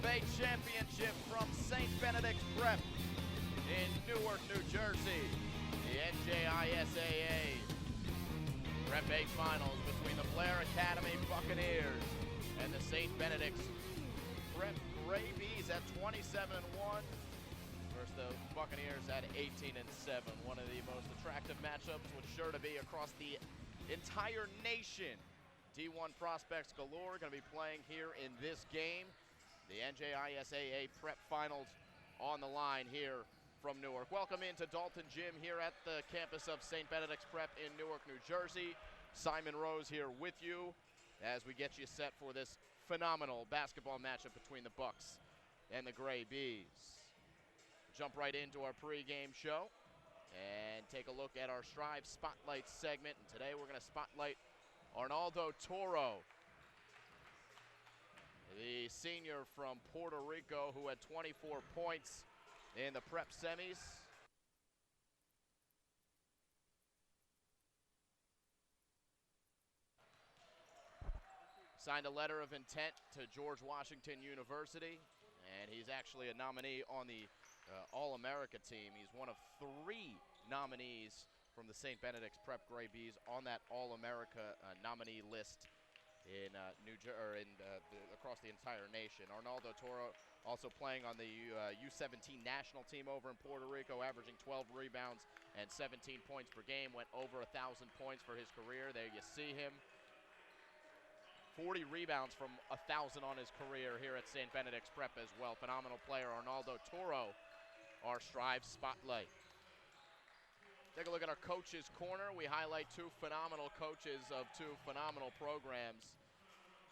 Prep A Championship from St. Benedict's Prep in Newark, New Jersey. The NJISAA Prep A Finals between the Blair Academy Buccaneers and the St. Benedict's Prep Gray Bees at 27-1. Versus the Buccaneers at 18-7. One of the most attractive matchups was sure to be across the entire nation. D1 prospects galore going to be playing here in this game. The NJISAA Prep Finals on the line here from Newark. Welcome into Dalton Gym here at the campus of St. Benedict's Prep in Newark, New Jersey. Simon Rose here with you as we get you set for this phenomenal basketball matchup between the Bucks and the Gray Bees. Jump right into our pregame show and take a look at our Strive Spotlight segment. And today we're going to spotlight Arnaldo Toro, the senior from Puerto Rico who had 24 points in the prep semis. Signed a letter of intent to George Washington University, and he's actually a nominee on the All-America team. He's one of 3 nominees from the St. Benedict's Prep Gray Bees on that All-America nominee list in across the entire nation. Arnaldo Toro also playing on the U17 national team over in Puerto Rico, averaging 12 rebounds and 17 points per game. Went over 1,000 points for his career. There you see him. 40 rebounds from 1,000 on his career here at St. Benedict's Prep as well. Phenomenal player, Arnaldo Toro, our Strive Spotlight. Take a look at our Coach's Corner. We highlight 2 phenomenal coaches of 2 phenomenal programs.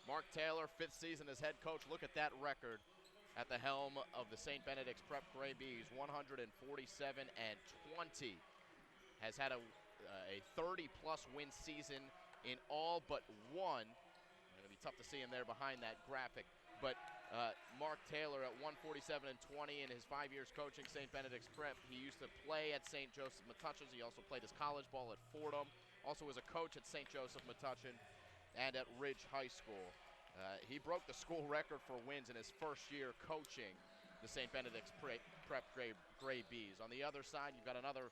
Mark Taylor, 5th season as head coach. Look at that record at the helm of the St. Benedict's Prep Gray Bees, 147-20. Has had a 30-plus win season in all but one. It'll be tough to see him there behind that graphic. But Mark Taylor at 147-20 in his 5 years coaching St. Benedict's Prep. He used to play at St. Joseph Metuchen. He also played his college ball at Fordham. Also was a coach at St. Joseph Metuchen and at Ridge High School. He broke the school record for wins in his first year coaching the St. Benedict's Prep Gray Bees. On the other side, you've got another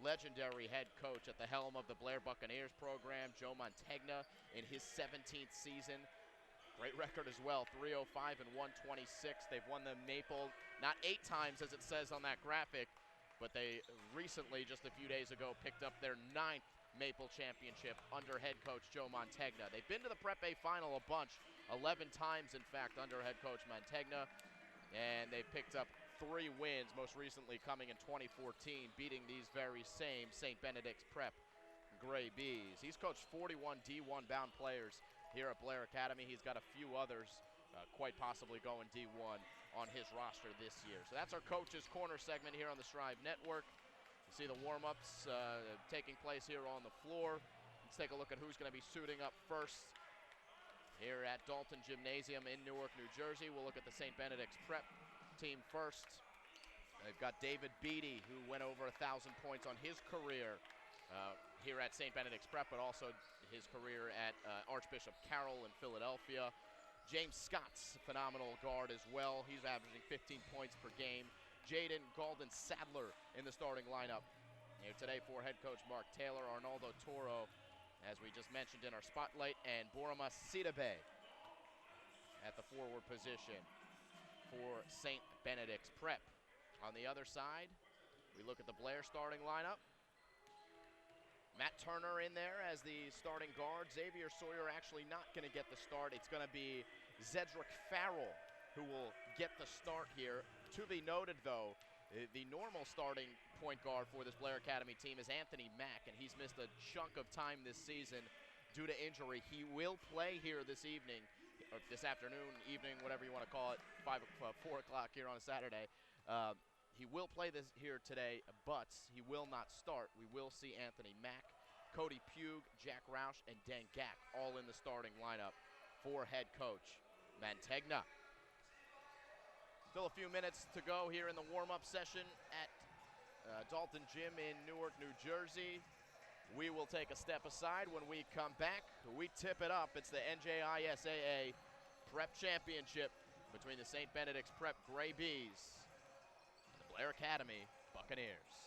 legendary head coach at the helm of the Blair Buccaneers program, Joe Mantegna, in his 17th season. Great record as well, 305-126. They've won the Maple, not 8 times as it says on that graphic, but they recently, just a few days ago, picked up their 9th Maple championship under head coach Joe Mantegna. They've been to the Prep A final a bunch, 11 times in fact under head coach Mantegna, and they picked up 3 wins, most recently coming in 2014, beating these very same St. Benedict's Prep Gray Bees. He's coached 41 D1 bound players here at Blair Academy. He's got a few others quite possibly going D1 on his roster this year. So that's our Coach's Corner segment here on the Strive Network. You see the warm-ups taking place here on the floor. Let's take a look at who's going to be suiting up first here at Dalton Gymnasium in Newark, New Jersey. We'll look at the St. Benedict's Prep team first. They've got David Beatty, who went over 1,000 points on his career here at St. Benedict's Prep, but also his career at Archbishop Carroll in Philadelphia. James Scott's a phenomenal guard as well. He's averaging 15 points per game. Jaden Golden Sadler in the starting lineup. Here today for head coach Mark Taylor, Arnaldo Toro, as we just mentioned in our spotlight, and Borama Sidibe at the forward position for St. Benedict's Prep. On the other side, we look at the Blair starting lineup. Matt Turner in there as the starting guard. Xavier Sawyer actually not going to get the start. It's going to be Zedric Farrell who will get the start here. To be noted, though, the normal starting point guard for this Blair Academy team is Anthony Mack, and he's missed a chunk of time this season due to injury. He will play here this evening, or this afternoon, evening, whatever you want to call it, 4 o'clock here on a Saturday. He will play this here today, but he will not start. We will see Anthony Mack, Cody Pugh, Jack Roush, and Dan Gack all in the starting lineup for head coach Mantegna. Still a few minutes to go here in the warm-up session at Dalton Gym in Newark, New Jersey. We will take a step aside. When we come back, we tip it up. It's the NJISAA Prep Championship between the St. Benedict's Prep Gray Bees and the Blair Academy Buccaneers.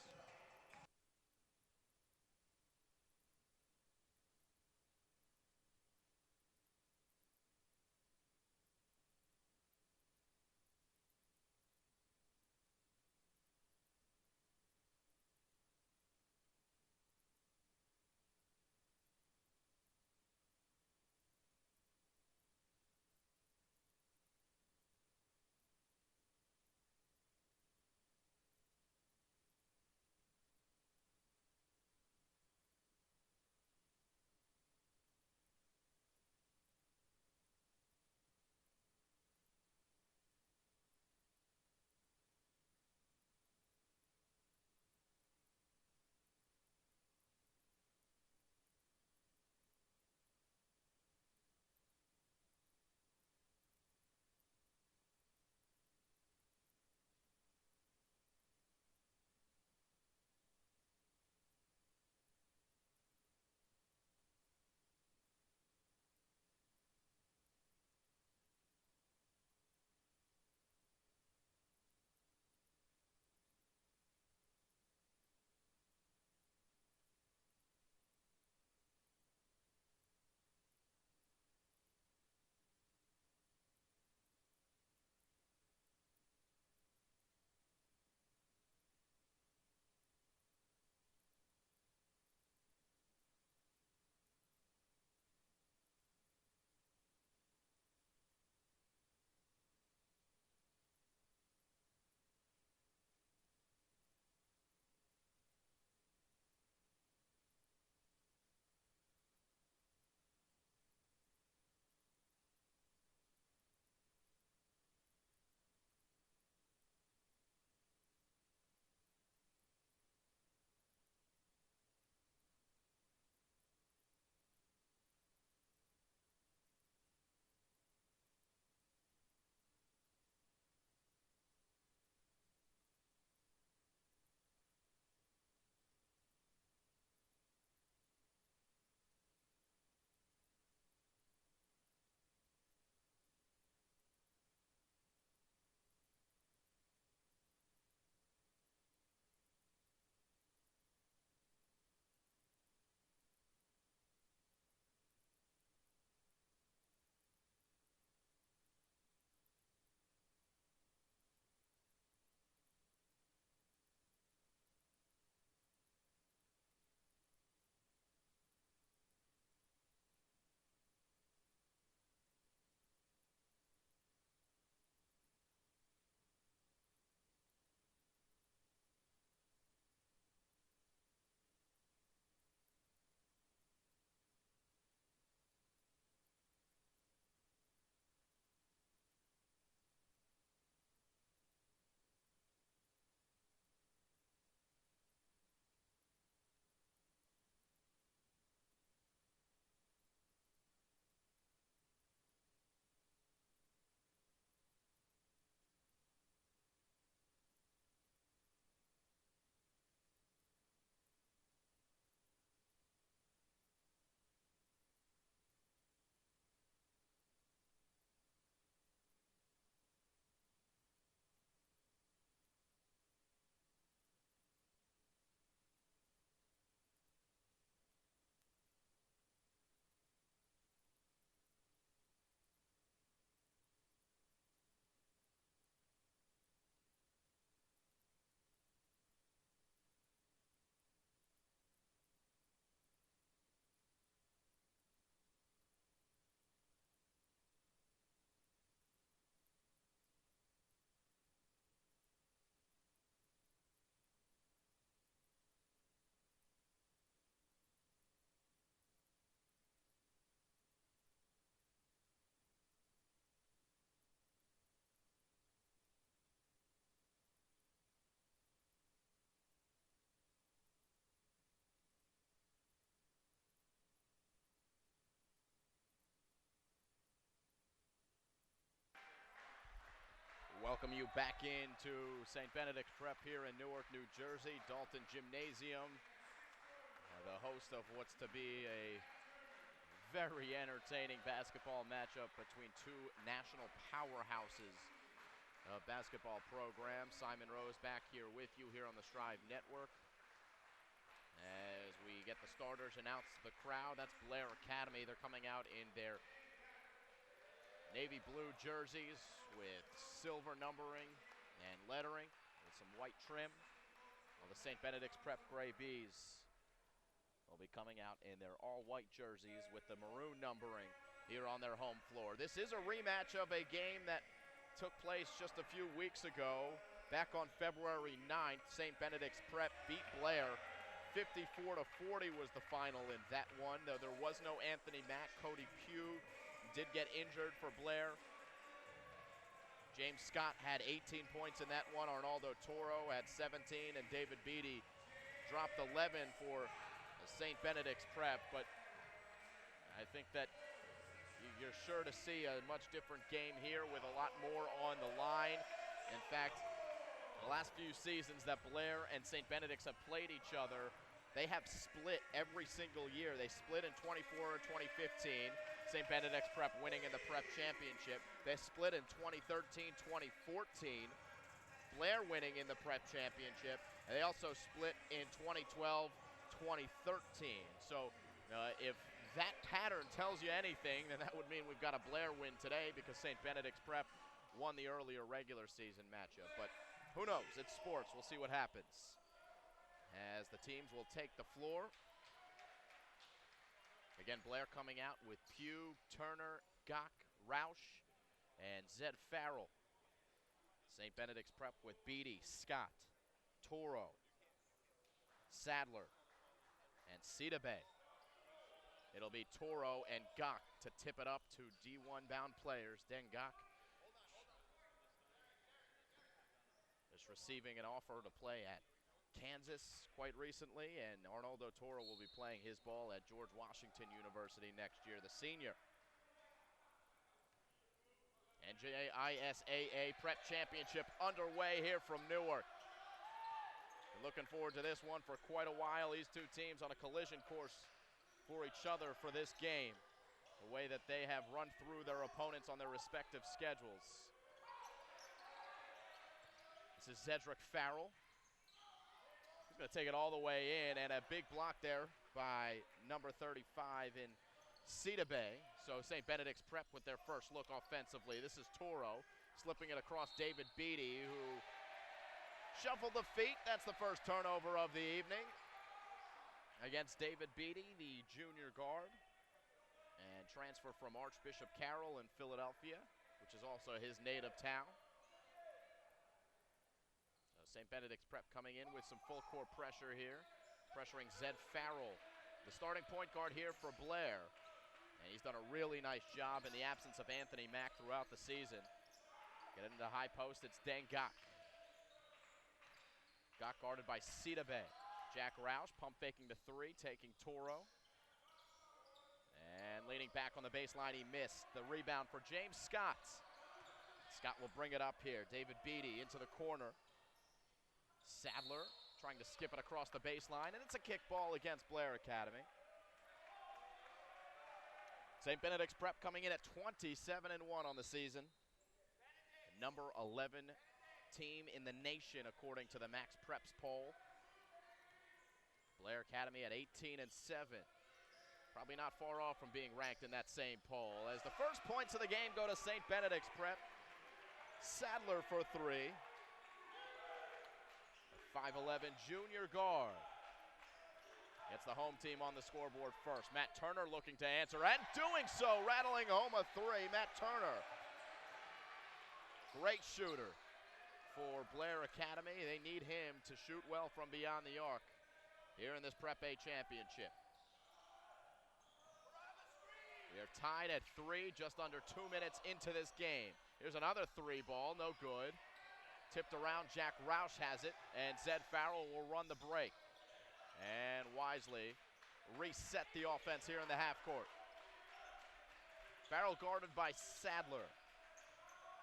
Welcome you back into St. Benedict Prep here in Newark, New Jersey, Dalton Gymnasium, the host of what's to be a very entertaining basketball matchup between two national powerhouses of basketball programs. Simon Rose back here with you here on the Strive Network. As we get the starters announced to the crowd, that's Blair Academy. They're coming out in their navy blue jerseys with silver numbering and lettering with some white trim. While the St. Benedict's Prep Gray Bees will be coming out in their all-white jerseys with the maroon numbering here on their home floor. This is a rematch of a game that took place just a few weeks ago. Back on February 9th, St. Benedict's Prep beat Blair. 54-40 was the final in that one, though there was no Anthony Mack. Cody Pugh did get injured for Blair. James Scott had 18 points in that one. Arnaldo Toro had 17, and David Beatty dropped 11 for St. Benedict's Prep. But I think that you're sure to see a much different game here with a lot more on the line. In fact, the last few seasons that Blair and St. Benedict's have played each other, they have split every single year. They split in 24 and 2015. St. Benedict's Prep winning in the Prep Championship. They split in 2013, 2014. Blair winning in the Prep Championship. And they also split in 2012, 2013. So if that pattern tells you anything, then that would mean we've got a Blair win today because St. Benedict's Prep won the earlier regular season matchup. But who knows? It's sports. We'll see what happens as the teams will take the floor. Again, Blair coming out with Pugh, Turner, Gach, Roush, and Zed Farrell. St. Benedict's Prep with Beatty, Scott, Toro, Sadler, and Bay. It'll be Toro and Gach to tip it up to D1-bound players. Den Gach is receiving an offer to play at Kansas quite recently, and Arnaldo Toro will be playing his ball at George Washington University next year, the senior. NJISAA Prep Championship underway here from Newark. Been looking forward to this one for quite a while. These two teams on a collision course for each other for this game. The way that they have run through their opponents on their respective schedules. This is Zedric Farrell. He's going to take it all the way in, and a big block there by number 35 in Bay. So St. Benedict's Prep with their first look offensively. This is Toro slipping it across David Beatty, who shuffled the feet. That's the first turnover of the evening against David Beatty, the junior guard, and transfer from Archbishop Carroll in Philadelphia, which is also his native town. St. Benedict's Prep coming in with some full court pressure here, pressuring Zed Farrell, the starting point guard here for Blair. And he's done a really nice job in the absence of Anthony Mack throughout the season. Get into the high post, it's Den Gach. Gach guarded by Bay. Jack Roush pump faking the three, taking Toro. And leaning back on the baseline, he missed. The rebound for James Scott. Scott will bring it up here. David Beatty into the corner. Sadler trying to skip it across the baseline, and it's a kick ball against Blair Academy. St. Benedict's Prep coming in at 27-1 on the season. The number 11 team in the nation according to the Max Preps poll. Blair Academy at 18-7. Probably not far off from being ranked in that same poll. As the first points of the game go to St. Benedict's Prep. Sadler for three. 5'11" junior guard gets the home team on the scoreboard first. Matt Turner looking to answer, and doing so, rattling home a three. Matt Turner, great shooter for Blair Academy. They need him to shoot well from beyond the arc here in this Prep A championship. We are tied at 3, just under 2 minutes into this game. Here's another three ball, no good. Tipped around, Jack Roush has it, and Zed Farrell will run the break. And wisely reset the offense here in the half court. Farrell guarded by Sadler.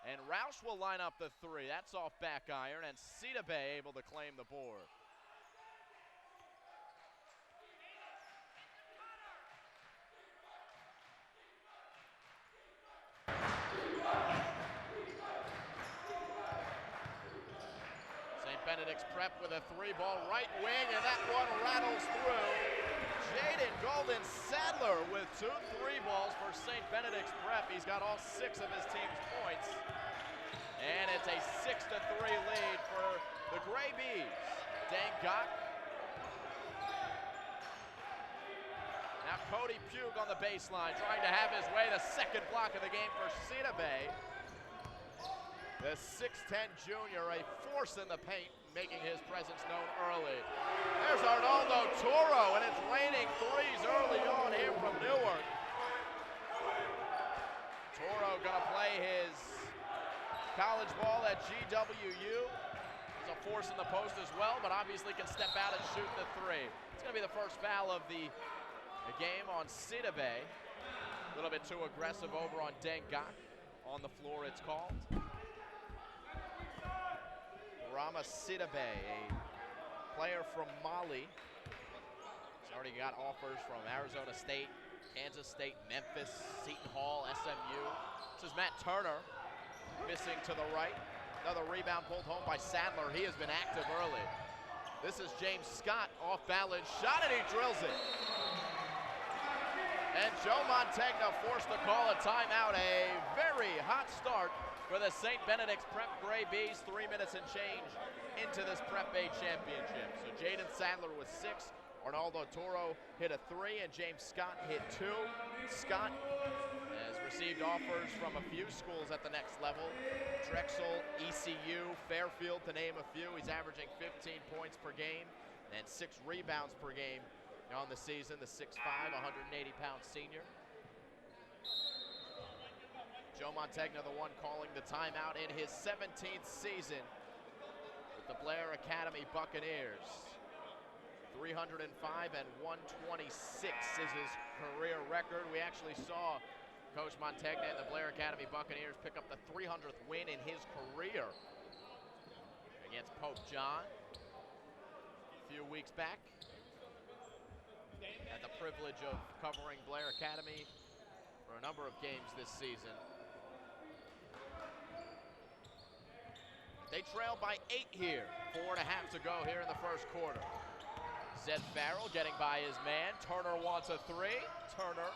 And Roush will line up the three. That's off back iron, and Bay able to claim the board. Benedict's prep with a 3-ball right wing, and that one rattles through. Jaden Golden Sadler with 2 3-balls for St. Benedict's prep. He's got all 6 of his team's points. And it's a 6-3 lead for the Gray Bees. Dangok. Now Cody Pugh on the baseline, trying to have his way. The second block of the game for Cedar Bay. The 6'10 junior, a force in the paint, making his presence known early. There's Arnaldo Toro, and it's raining threes early on here from Newark. Toro gonna play his college ball at GWU. He's a force in the post as well, but obviously can step out and shoot the 3. It's gonna be the first foul of the game on Cedar Bay. A little bit too aggressive over on Dangok. On the floor it's called. Rama Sidibe, a player from Mali. He's already got offers from Arizona State, Kansas State, Memphis, Seton Hall, SMU. This is Matt Turner, missing to the right. Another rebound pulled home by Sadler. He has been active early. This is James Scott, off balance shot, and he drills it. And Joe Montegna forced to call a timeout. A very hot start for the St. Benedict's Prep Gray Bees, 3 minutes and change into this Prep A championship. So Jaden Sadler with 6, Arnaldo Toro hit a 3, and James Scott hit 2. Scott has received offers from a few schools at the next level. Drexel, ECU, Fairfield, to name a few. He's averaging 15 points per game and 6 rebounds per game on the season, the 6'5", 180-pound senior. Joe Montegna, the one calling the timeout in his 17th season with the Blair Academy Buccaneers. 305 and 126 is his career record. We actually saw Coach Montegna and the Blair Academy Buccaneers pick up the 300th win in his career against Pope John a few weeks back. Had the privilege of covering Blair Academy for a number of games this season. They trail by 8 here. 4.5 to go here in the first quarter. Zed Farrell getting by his man. Turner wants a 3. Turner,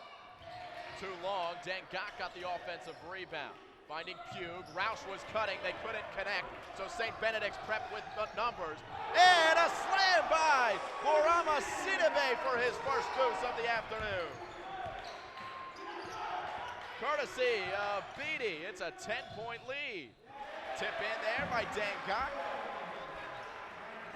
too long. Dangok got the offensive rebound. Finding Pugh. Roush was cutting. They couldn't connect. So St. Benedict's prep with numbers. And a slam by Borama Sidibe for his first deuce of the afternoon. Courtesy of Beatty. It's a 10-point lead. Tip in there by Dangok.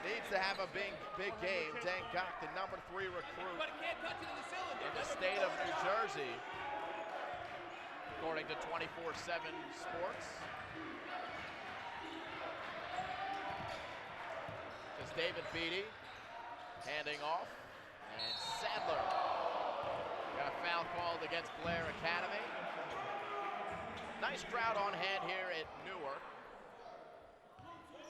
Needs to have a big game. Dangok, the number 3 recruit in the state of New Jersey, according to 24/7 Sports. It's David Beatty handing off, and Sadler got a foul called against Blair Academy. Nice crowd on hand here at Newark.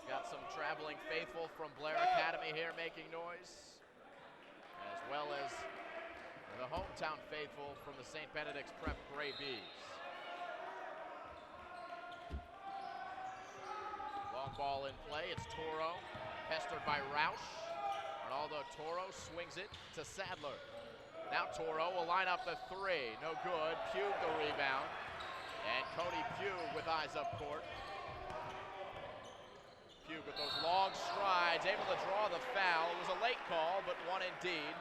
Got some traveling faithful from Blair Academy here making noise, as well as the hometown faithful from the St. Benedict's Prep Gray Bees. Long ball in play, it's Toro, pestered by Roush. Arnaldo Toro swings it to Sadler. Now Toro will line up the 3, no good. Pugh the rebound, and Cody Pugh with eyes up court. Pugh with those long strides, able to draw the foul. It was a late call, but one indeed.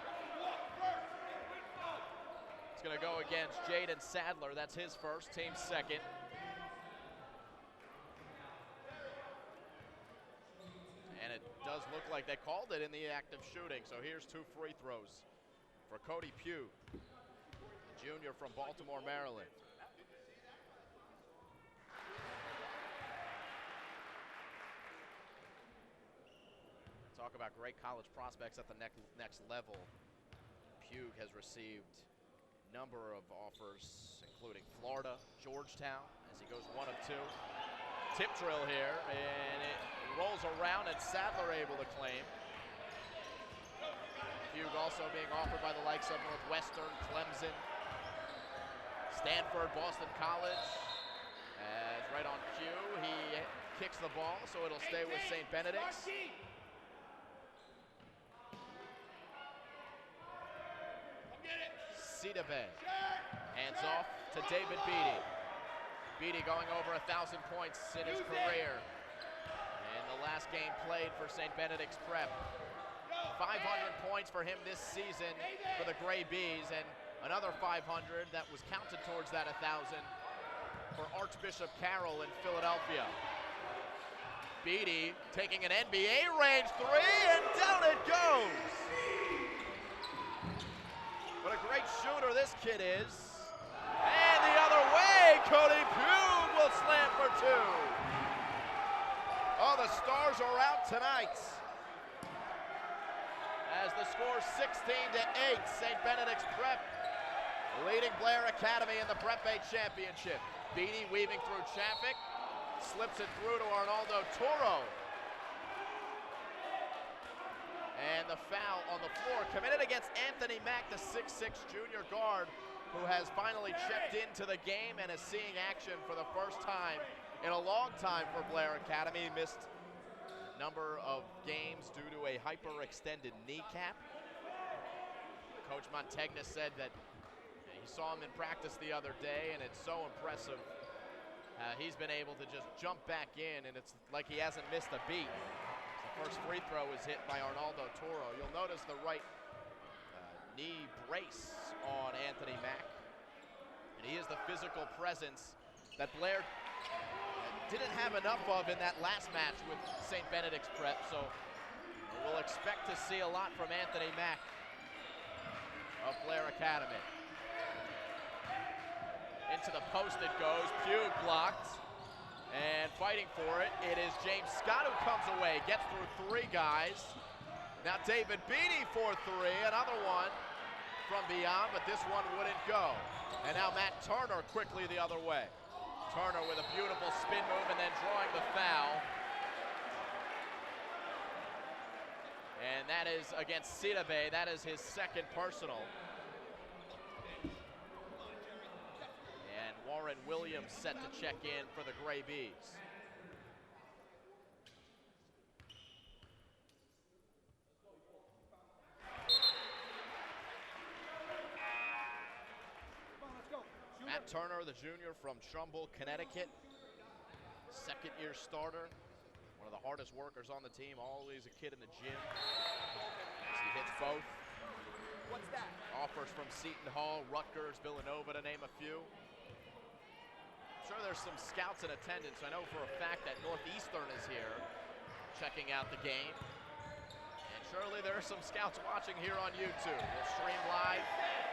It's going to go against Jaden Sadler. That's his first, team's second. And it does look like they called it in the act of shooting. So here's 2 free throws for Cody Pugh, a junior from Baltimore, Maryland. Talk about great college prospects at the next level. Pugh has received a number of offers, including Florida, Georgetown, as he goes 1 of 2. Tip drill here, and it rolls around, and Sadler able to claim. Pugh also being offered by the likes of Northwestern, Clemson, Stanford, Boston College. As right on cue, he kicks the ball, so it'll stay with St. Benedict's. Sidibe hands off to David Beatty. Beatty going over 1,000 points in his career. In the last game played for St. Benedict's Prep. 500 points for him this season for the Gray Bees, and another 500 that was counted towards that 1,000 for Archbishop Carroll in Philadelphia. Beatty taking an NBA range three, and down it goes. What a great shooter this kid is. And the other way, Cody Pugh will slam for two. Oh, the stars are out tonight. As the score 16-8, St. Benedict's Prep leading Blair Academy in the Prep A Championship. Beatty weaving through traffic, slips it through to Arnaldo Toro. And the foul on the floor committed against Anthony Mack, the 6'6" junior guard, who has finally checked into the game and is seeing action for the first time in a long time for Blair Academy. He missed a number of games due to a hyperextended kneecap. Coach Montegna said that he saw him in practice the other day, and it's so impressive. He's been able to just jump back in, and it's like he hasn't missed a beat. The first free throw was hit by Arnaldo Toro. You'll notice the right knee brace on Anthony Mack. And he is the physical presence that Blair didn't have enough of in that last match with St. Benedict's Prep, so we'll expect to see a lot from Anthony Mack of Blair Academy. Into the post it goes, Pugh blocked, and fighting for it, it is James Scott who comes away, gets through three guys. Now David Beatty for three, another one from beyond, but this one wouldn't go. And now Matt Turner quickly the other way. Turner with a beautiful spin move and then drawing the foul. And that is against Sidibe, that is his second personal. And Warren Williams set to check in for the Gray Bees. Matt Turner, the junior from Trumbull, Connecticut. Second-year starter. One of the hardest workers on the team, always a kid in the gym. As he hits both. What's that? Offers from Seton Hall, Rutgers, Villanova, to name a few. I'm sure there's some scouts in attendance. I know for a fact that Northeastern is here checking out the game. And surely there are some scouts watching here on YouTube. We'll stream live,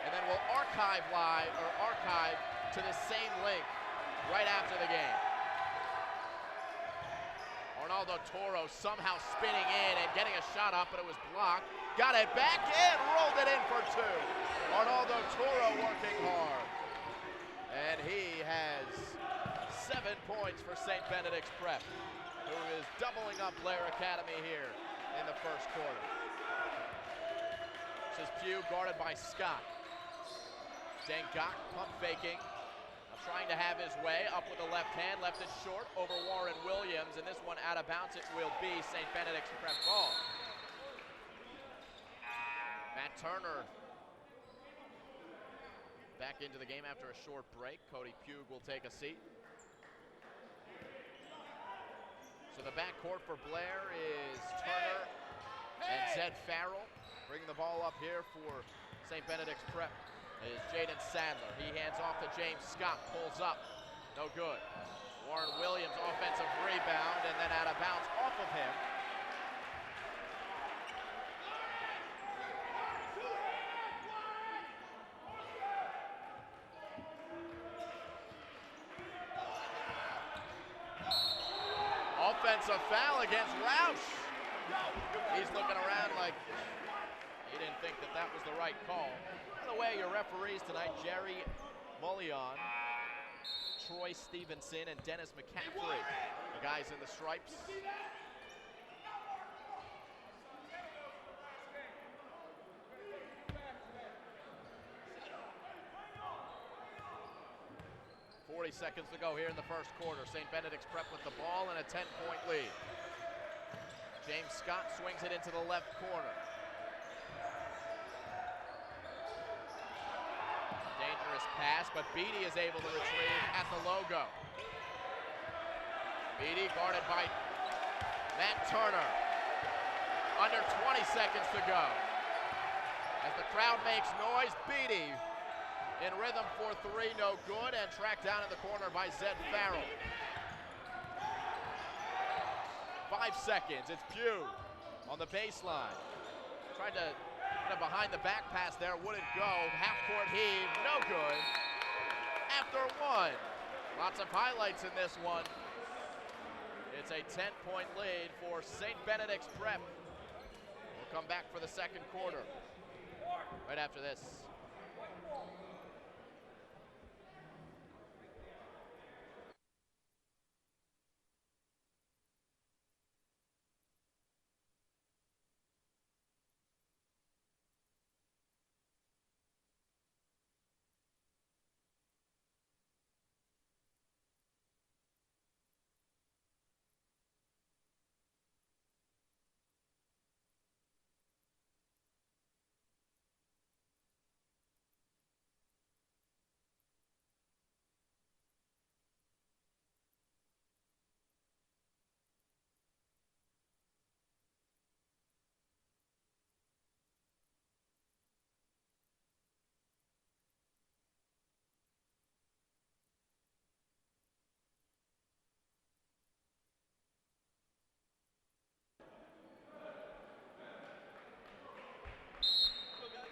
and then we'll archive to the same link right after the game. Arnaldo Toro somehow spinning in and getting a shot up, but it was blocked. Got it back in, rolled it in for two. Arnaldo Toro working hard. And he has 7 points for St. Benedict's Prep, who is doubling up Blair Academy here in the first quarter. This is Pugh guarded by Scott. Dengak pump faking. Trying to have his way, up with the left hand, left it short over Warren Williams, and this one out of bounds, it will be St. Benedict's Prep ball. Matt Turner back into the game after a short break. Cody Pugh will take a seat. So the backcourt for Blair is Turner and Zed Farrell. Bringing the ball up here for St. Benedict's Prep is Jaden Sadler. He hands off to James Scott, pulls up, no good. Warren Williams, offensive rebound, and then out of bounds off of him. Offensive foul against Roush. He's looking around like he didn't think that that was the right call. By the way, your referees tonight, Jerry Mullion, Troy Stevenson, and Dennis McCaffrey, the guys in the stripes. 40 seconds to go here in the first quarter. St. Benedict's Prep with the ball and a 10-point lead. James Scott swings it into the left corner. Dangerous pass, but Beatty is able to retrieve at the logo. Beatty guarded by Matt Turner. Under 20 seconds to go. As the crowd makes noise, Beatty in rhythm for three, no good, and tracked down in the corner by Zed Farrell. 5 seconds, it's Pugh on the baseline. Tried to get a behind the back pass there, wouldn't go. Half court heave, no good. After one. Lots of highlights in this one. It's a 10-point lead for St. Benedict's Prep. We'll come back for the second quarter right after this.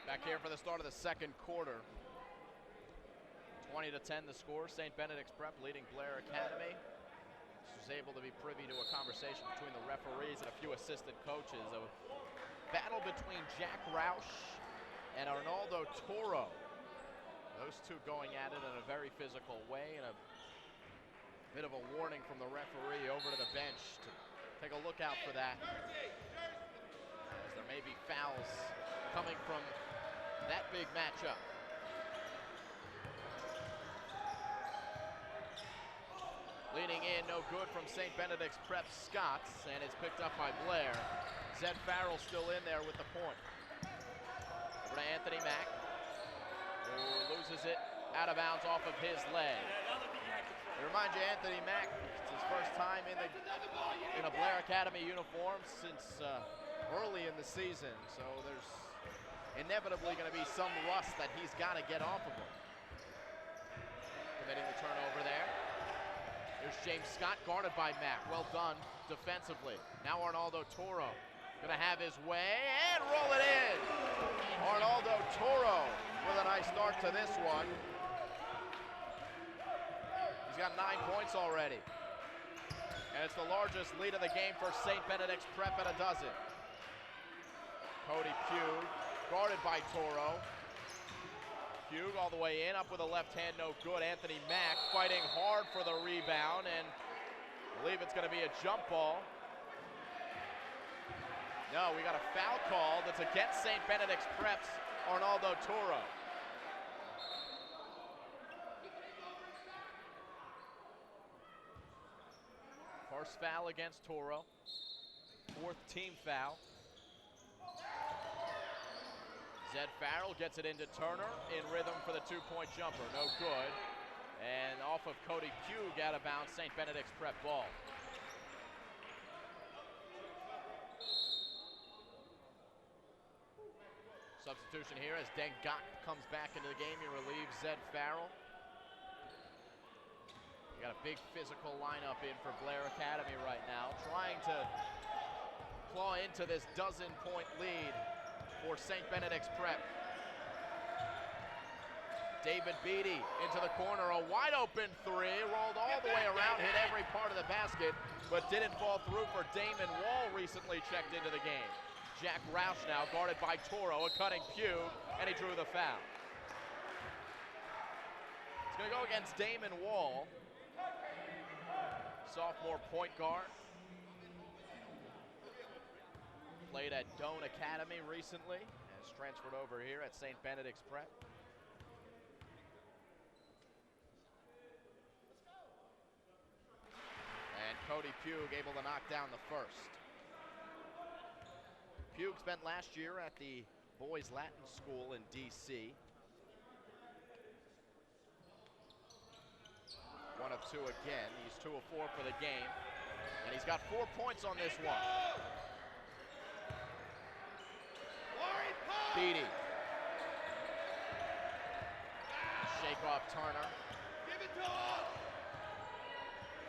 Back here for the start of the second quarter. 20-10 the score. St. Benedict's Prep leading Blair Academy. This was able to be privy to a conversation between the referees and a few assistant coaches. A battle between Jack Roush and Arnaldo Toro. Those two going at it in a very physical way, and a bit of a warning from the referee over to the bench to take a look out for that, as there may be fouls coming from that big matchup. Leaning in, no good from St. Benedict's Prep Scots, and it's picked up by Blair. Zed Farrell still in there with the point. Over to Anthony Mack, who loses it out of bounds off of his leg. I remind you, Anthony Mack, it's his first time in a Blair Academy uniform since early in the season, so there's inevitably going to be some rust that he's got to get off of him. Committing the turnover there. Here's James Scott, guarded by Mack. Well done defensively. Now Arnaldo Toro going to have his way and roll it in. Arnaldo Toro with a nice start to this one. He's got 9 points already. And it's the largest lead of the game for St. Benedict's Prep at a dozen. Cody Pugh, guarded by Toro. Pugh all the way in, up with a left hand, no good. Anthony Mack fighting hard for the rebound, and I believe it's going to be a jump ball. No, we got a foul call that's against St. Benedict's Prep's Arnaldo Toro. First foul against Toro. 4th team foul. Zed Farrell gets it into Turner in rhythm for the 2-point jumper. No good. And off of Cody Pugh, out of bounds, St. Benedict's Prep ball. Substitution here as Dengak comes back into the game. He relieves Zed Farrell. We got a big physical lineup in for Blair Academy right now, trying to claw into this dozen-point lead for St. Benedict's Prep. David Beatty into the corner, a wide open three, rolled all the way around, hit every part of the basket, but didn't fall through for Damon Wall, recently checked into the game. Jack Roush now guarded by Toro, a cutting Pugh, and he drew the foul. It's gonna go against Damon Wall, sophomore point guard. Played at Doane Academy recently, has transferred over here at St. Benedict's Prep. Cody Pugh able to knock down the first. Pugh spent last year at the Boys Latin School in D.C. 1 of 2 again. He's 2 of 4 for the game. And he's got 4 points on this one. Beatty. Shake off Turner. Give it to him.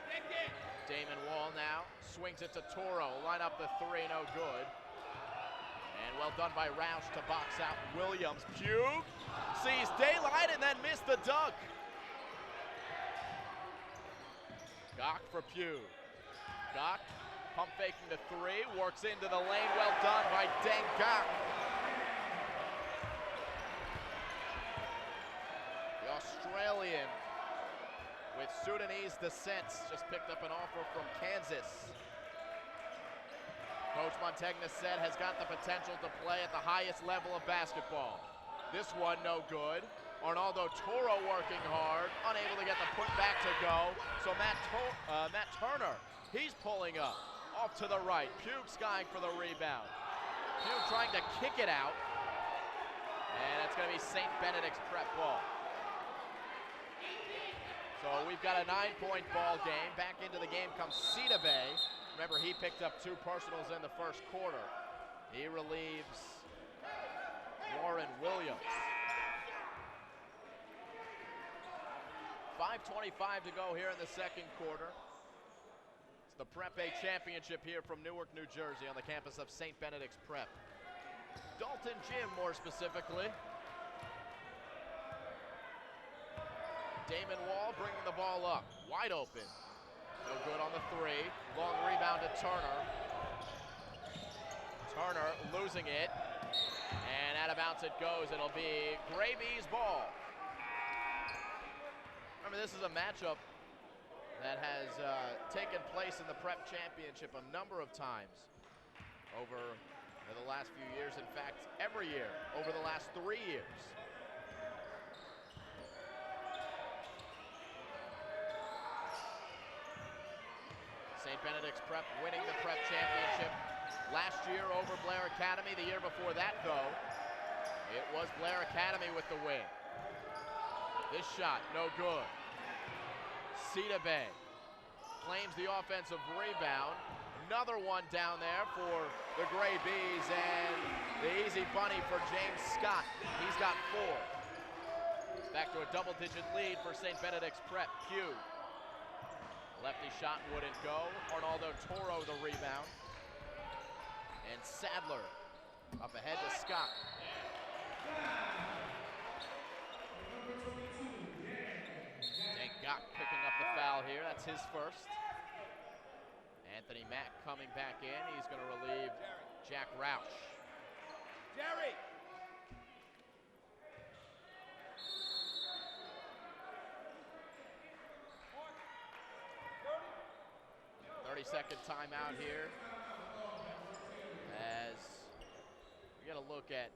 Stick it. Damon Wall now swings it to Toro. Line up the 3, no good. And well done by Roush to box out Williams. Pugh sees daylight and then missed the dunk. Gok for Pugh. Gok pump faking the 3, works into the lane. Well done by Gok. The Australian with Sudanese descent just picked up an offer from Kansas. Coach Montegna said has got the potential to play at the highest level of basketball. This one no good. Arnaldo Toro working hard, unable to get the putback to go. So Matt Turner, he's pulling up, off to the right. Pugh skying for the rebound. Pugh trying to kick it out. And it's gonna be St. Benedict's prep ball. So we've got a 9-point ball game. Back into the game comes Bay. Remember, he picked up 2 personals in the first quarter. He relieves Warren Williams. 5:25 to go here in the second quarter. It's the Prep A Championship here from Newark, New Jersey on the campus of St. Benedict's Prep. Dalton Gym, more specifically. Damon Wall bringing the ball up, wide open. No good on the 3. Long rebound to Turner. Turner losing it. And out of bounds it goes. It'll be Gravy's ball. Remember, this is a matchup that has taken place in the Prep Championship a number of times over the last few years. In fact, every year over the last 3 years. St. Benedict's Prep winning the Prep Championship last year over Blair Academy. The year before that, though, it was Blair Academy with the win. This shot, no good. Bay claims the offensive rebound. Another one down there for the Gray Bees, and the easy bunny for James Scott. He's got 4. Back to a double-digit lead for St. Benedict's Prep. Pugh. Lefty shot wouldn't go. Arnaldo Toro the rebound. And Sadler up ahead to Scott. Gok picking up the foul here. That's his first. Anthony Mack coming back in. He's going to relieve Jack Roush. Jerry. 30-second timeout here. As we got to look at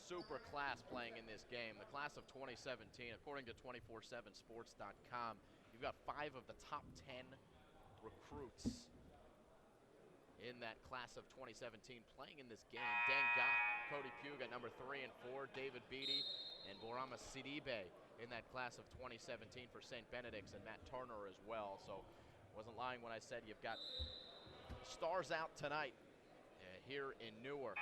super class playing in this game. The class of 2017, according to 247sports.com, you've got 5 of the top 10 recruits in that class of 2017 playing in this game. Gok, Cody Pugh got number 3 and 4, David Beatty and Borama Sidibe in that class of 2017 for St. Benedict's, and Matt Turner as well. So wasn't lying when I said you've got stars out tonight here in Newark.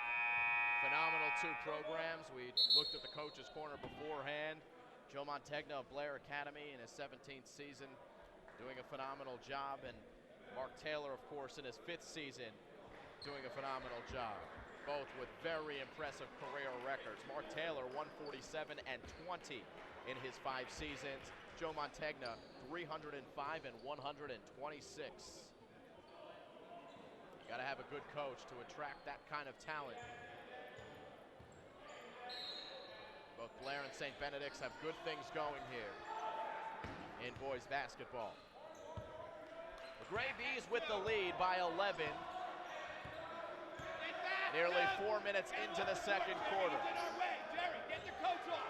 Phenomenal 2 programs. We looked at the coach's corner beforehand. Joe Montegna of Blair Academy in his 17th season doing a phenomenal job, and Mark Taylor, of course, in his 5th season doing a phenomenal job. Both with very impressive career records. Mark Taylor 147 and 20 in his 5 seasons. Joe Montegna 305 and 126. You gotta have a good coach to attract that kind of talent. Both Blair and St. Benedict's have good things going here in boys basketball. The Gray Bees with the lead by 11. Nearly 4 minutes into the second quarter. Jerry, get the coach off.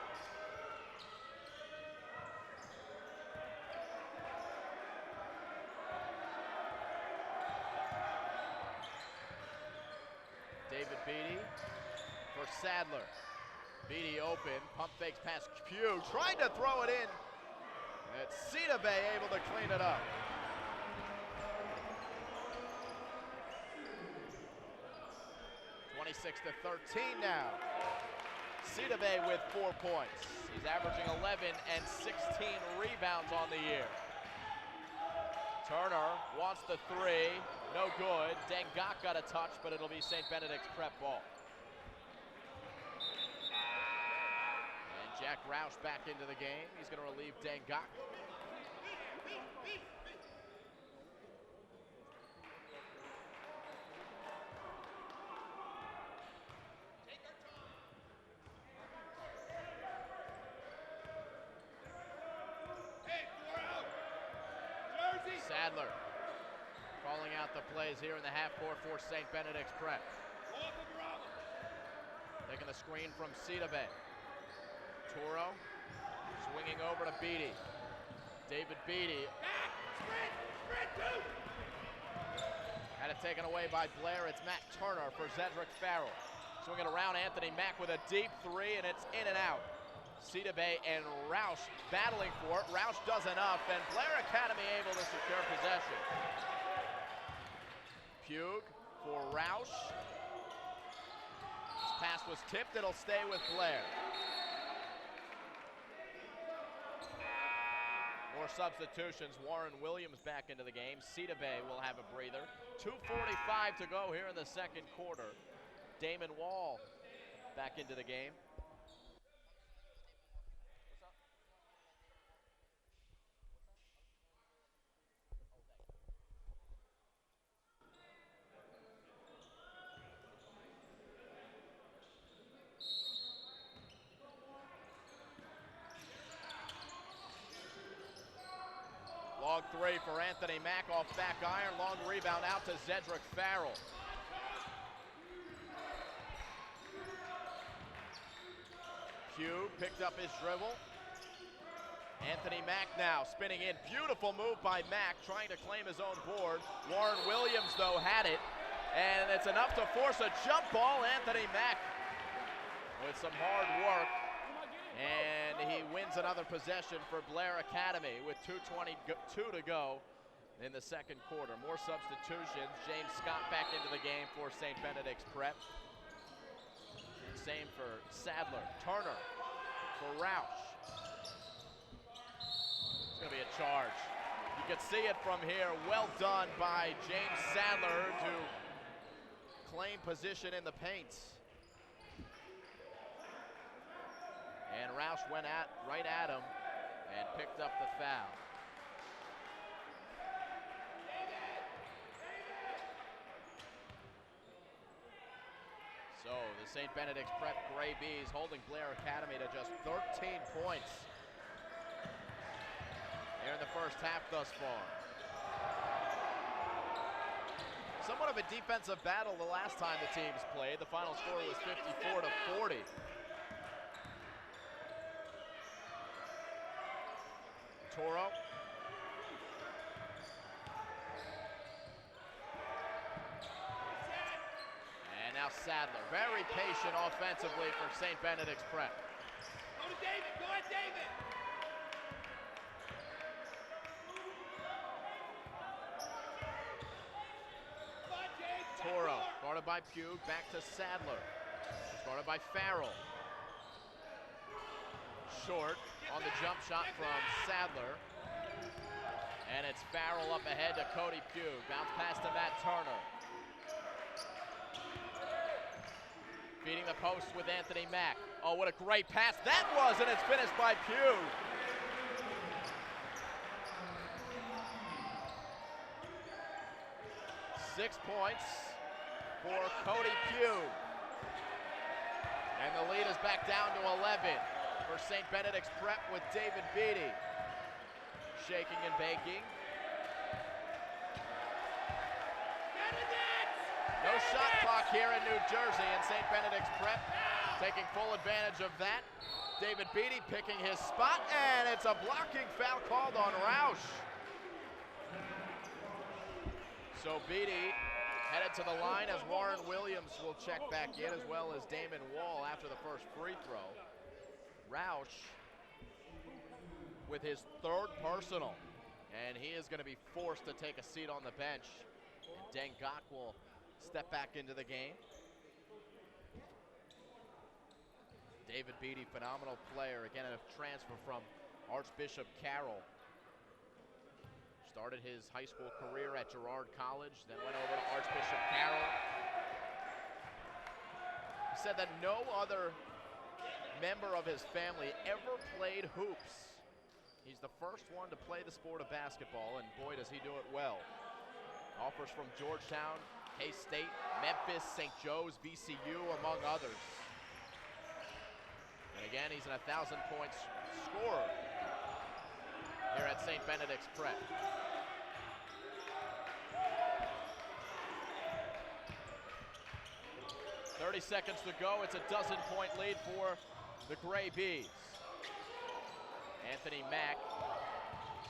Beatty for Sadler. Beatty open, pump fakes past Pugh, trying to throw it in. It's NJISAA able to clean it up. (26-13) now. NJISAA with 4 points. He's averaging 11 and 16 rebounds on the year. Turner wants the three, no good. Dengak got a touch, but it'll be St. Benedict's prep ball. And Jack Roush back into the game. He's going to relieve Dengak. Sadler calling out the plays here in the half court for St. Benedict's prep. Taking the screen from NJISAA. Toro swinging over to Beatty. David Beatty. Had it taken away by Blair. It's Matt Turner for Cedric Farrell. Swinging around Anthony Mack with a deep three, and it's in and out. NJISAA and Roush battling for it. Roush does enough, and Blair Academy able to secure possession. Pugh for Roush. This pass was tipped. It'll stay with Blair. More substitutions. Warren Williams back into the game. NJISAA will have a breather. 2:45 to go here in the second quarter. Damon Wall back into the game. Long three for Anthony Mack off back iron. Long rebound out to Cedric Farrell. Pugh picked up his dribble. Anthony Mack now spinning in. Beautiful move by Mack, trying to claim his own board. Warren Williams, though, had it. And it's enough to force a jump ball. Anthony Mack with some hard work. And he wins another possession for Blair Academy with 2:22 to go in the second quarter. More substitutions. James Scott back into the game for St. Benedict's prep. Same for Sadler. Turner for Roush. It's going to be a charge. You can see it from here. Well done by James Sadler to claim position in the paint. And Roush went right at him and picked up the foul. So the St. Benedict's prep Gray Bees holding Blair Academy to just 13 points here in the first half thus far. Somewhat of a defensive battle the last time the teams played. The final score was 54-40. Toro. And now Sadler, very patient offensively for St. Benedict's prep. Go to David, go at David. Toro, guarded by Pugh, back to Sadler. Guarded by Farrell. Short on the jump shot from Sadler. And it's Farrell up ahead to Cody Pugh. Bounce pass to Matt Turner. Feeding the post with Anthony Mack. Oh, what a great pass that was, and it's finished by Pugh. Six points for Cody Pugh. And the lead is back down to 11 for St. Benedict's prep with David Beatty. Shaking and baking. No shot clock here in New Jersey, and St. Benedict's prep taking full advantage of that. David Beatty picking his spot, and it's a blocking foul called on Roush. So Beatty Headed to the line as Warren Williams will check back in, as well as Damon Wall after the first free throw. Roush with his third personal, and he is going to be forced to take a seat on the bench. And Dengak will step back into the game. David Beatty, phenomenal player, again a transfer from Archbishop Carroll. Started his high school career at Girard College, then went over to Archbishop Carroll. He said that no other member of his family ever played hoops. He's the first one to play the sport of basketball, and boy does he do it well. Offers from Georgetown, K-State, Memphis, St. Joe's, VCU, among others. And again, he's an 1,000-point scorer here at St. Benedict's Prep. "30 seconds to go. It's a dozen-point lead for the Gray Bees. Anthony Mack,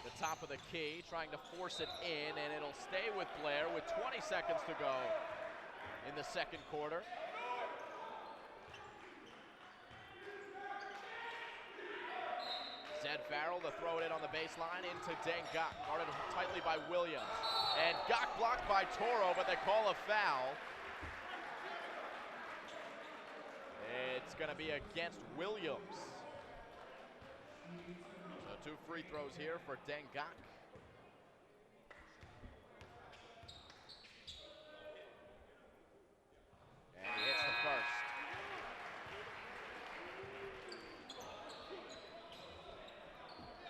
the top of the key, trying to force it in, and it'll stay with Blair with 20 seconds to go in the second quarter. Zed Farrell to throw it in on the baseline into Dengak, guarded tightly by Williams. And Gok blocked by Toro, but they call a foul. It's going to be against Williams. So 2 free throws here for Dengak. And he hits the first.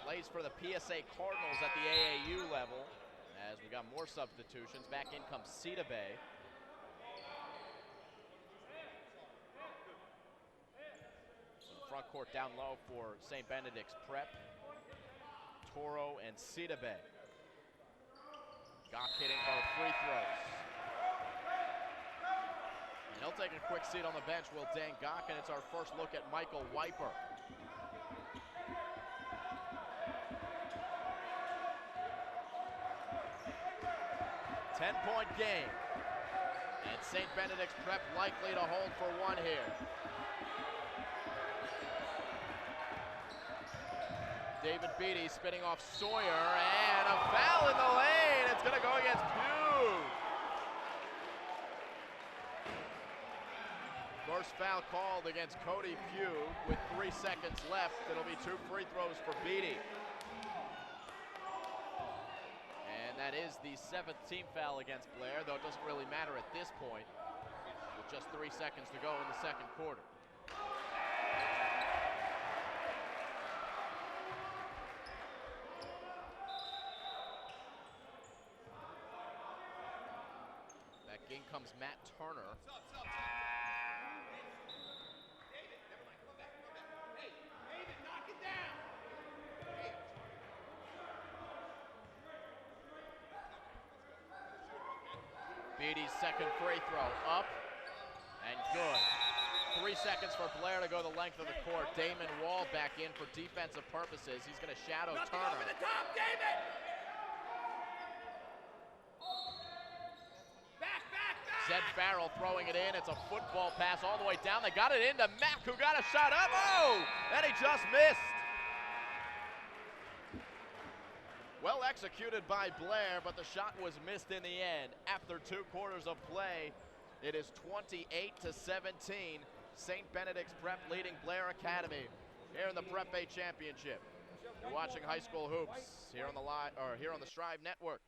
Plays for the PSA Cardinals at the AAU level. As we got more substitutions, back in comes Bay. Front court down low for St. Benedict's Prep. Toro and Bay. Gok hitting both free throws. And he'll take a quick seat on the bench, will Dengak, and it's our first look at Michael Wiper. Ten-point game. And St. Benedict's Prep likely to hold for one here. David Beatty spinning off Sawyer, and a foul in the lane. It's going to go against Pugh. First foul called against Cody Pugh with 3 seconds left. It'll be 2 free throws for Beatty. And that is the 7th team foul against Blair, though it doesn't really matter at this point with just 3 seconds to go in the second quarter. In comes Matt Turner. Beatty's second free throw up and good. 3 seconds for Blair to go the length of the court. Damon Wall back in for defensive purposes. He's going to shadow Turner. Over the top, David! Zed Farrell throwing it in. It's a football pass all the way down. They got it into Mack, who got a shot up. Oh! And he just missed. Well executed by Blair, but the shot was missed in the end. After 2 quarters of play, it is 28-17. St. Benedict's Prep leading Blair Academy here in the Prep A Championship. You're watching High School Hoops here on the Strive Network.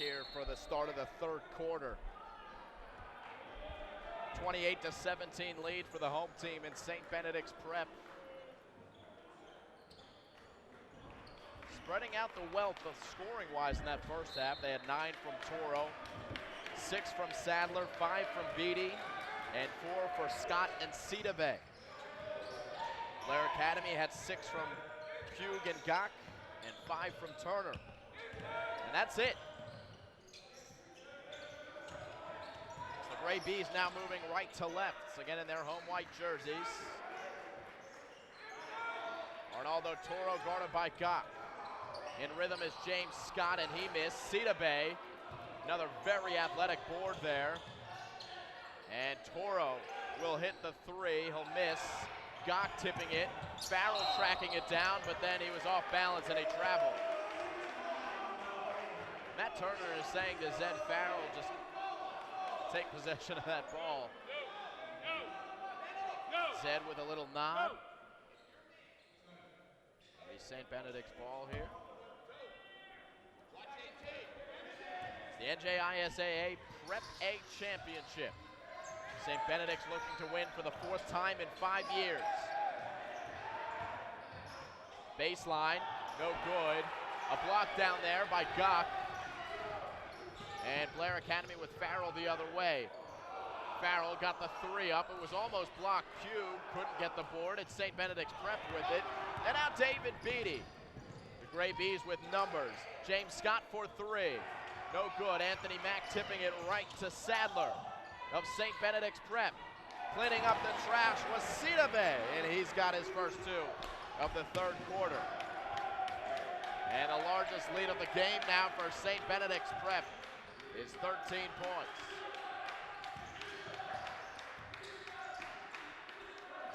here for the start of the third quarter. 28-17 lead for the home team in St. Benedict's Prep. Spreading out the wealth of scoring-wise in that first half. They had 9 from Toro, 6 from Sadler, 5 from Beatty, and 4 for Scott and Cedar Bay. Blair Academy had 6 from Pugh and Gach, and 5 from Turner. And that's it. The Gray Bees now moving right to left, again in their home white jerseys. Arnaldo Toro guarded by Gach. In rhythm is James Scott, and he missed. Cedar Bay, another very athletic board there. And Toro will hit the 3, he'll miss. Gach tipping it, Farrell tracking it down, but then he was off balance and he traveled. Matt Turner is saying to Zed Farrell, just take possession of that ball. Zed with a little nod. It's St. Benedict's ball here. It's the NJISAA Prep A Championship. St. Benedict's looking to win for the 4th time in 5 years. Baseline, no good. A block down there by Gach. And Blair Academy with Farrell the other way. Farrell got the 3 up. It was almost blocked. Pugh couldn't get the board. It's St. Benedict's Prep with it. And now David Beatty. The Gray Bees with numbers. James Scott for 3. No good. Anthony Mack tipping it right to Sadler of St. Benedict's Prep. Cleaning up the trash was Cedar Bay, and he's got his first 2 of the third quarter. And the largest lead of the game now for St. Benedict's Prep is 13 points.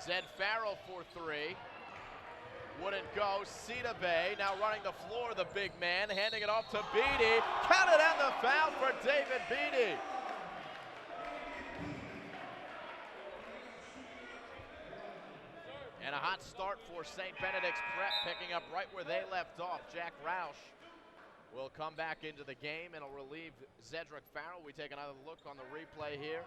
Zed Farrell for 3. Wouldn't go. Cedar Bay now running the floor, the big man, handing it off to Beatty. Counted and the foul for David Beatty. And a hot start for St. Benedict's Prep, picking up right where they left off. Jack Roush will come back into the game and will relieve Zedrick Farrell. We take another look on the replay here,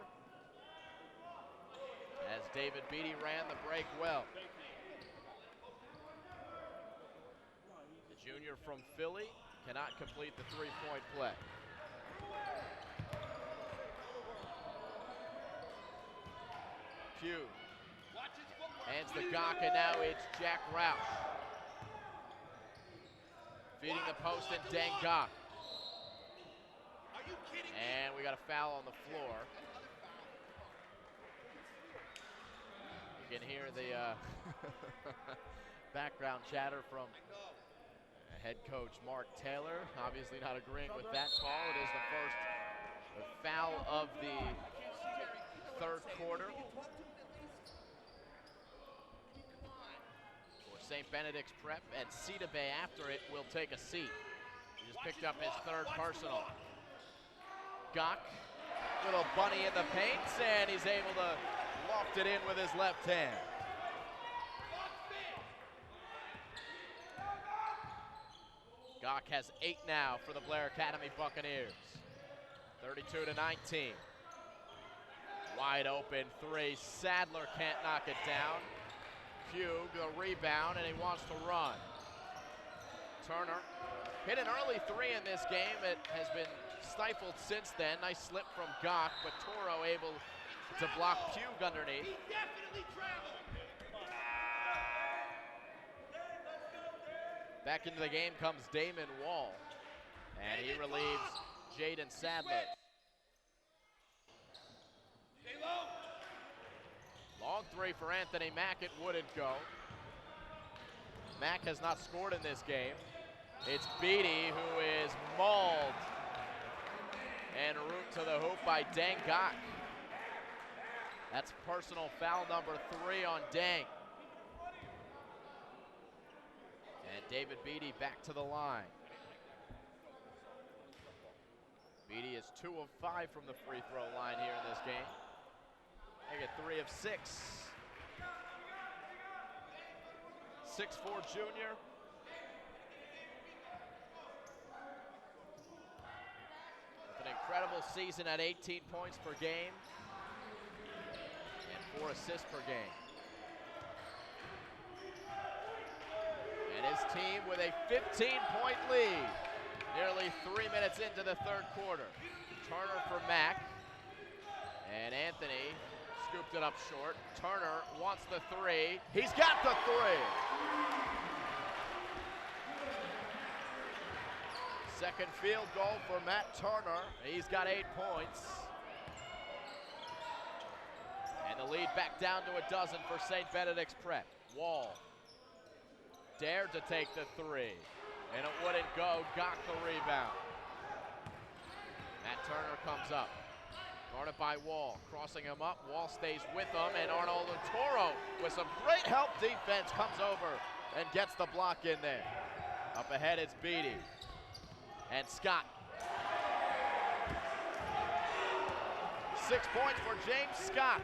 as David Beatty ran the break well. The junior from Philly cannot complete the 3-point play. Pugh hands the Gach, and now it's Jack Roush. Feeding the post and Deng Gach. And we got a foul on the floor. You can hear the background chatter from head coach Mark Taylor. Obviously not agreeing with that call. It is the foul of the third quarter. St. Benedict's Prep, and Cedar Bay after it will take a seat. He just picked up his 3rd personal. Gach, little bunny in the paint, and he's able to loft it in with his left hand. Gach has 8 now for the Blair Academy Buccaneers. 32-19. Wide open 3. Sadler can't knock it down. Pugh, the rebound, and he wants to run. Turner hit an early 3 in this game. It has been stifled since then. Nice slip from Gach, but Toro able to block Pugh underneath. He definitely traveled. Back into the game comes Damon Wall, and he relieves Jaden Sadler. Long 3 for Anthony Mack, it wouldn't go. Mack has not scored in this game. It's Beatty who is mauled and root to the hoop by Deng Gach. That's personal foul number 3 on Deng. And David Beatty back to the line. Beatty is 2 of 5 from the free throw line here in this game. They get 3 of 6. 6'4" junior. Incredible season at 18 points per game and 4 assists per game. And his team with a 15-point lead, nearly 3 minutes into the third quarter. Turner for Mack, and Anthony scooped it up short. Turner wants the three. He's got the three. Second field goal for Matt Turner. He's got 8 points. And the lead back down to a dozen for St. Benedict's Prep. Wall dared to take the three, and it wouldn't go. Got the rebound. Matt Turner comes up. Guarded by Wall, crossing him up. Wall stays with him, and Arnoldo Toro, with some great help defense, comes over and gets the block in there. Up ahead, it's Beatty. And Scott. 6 points for James Scott,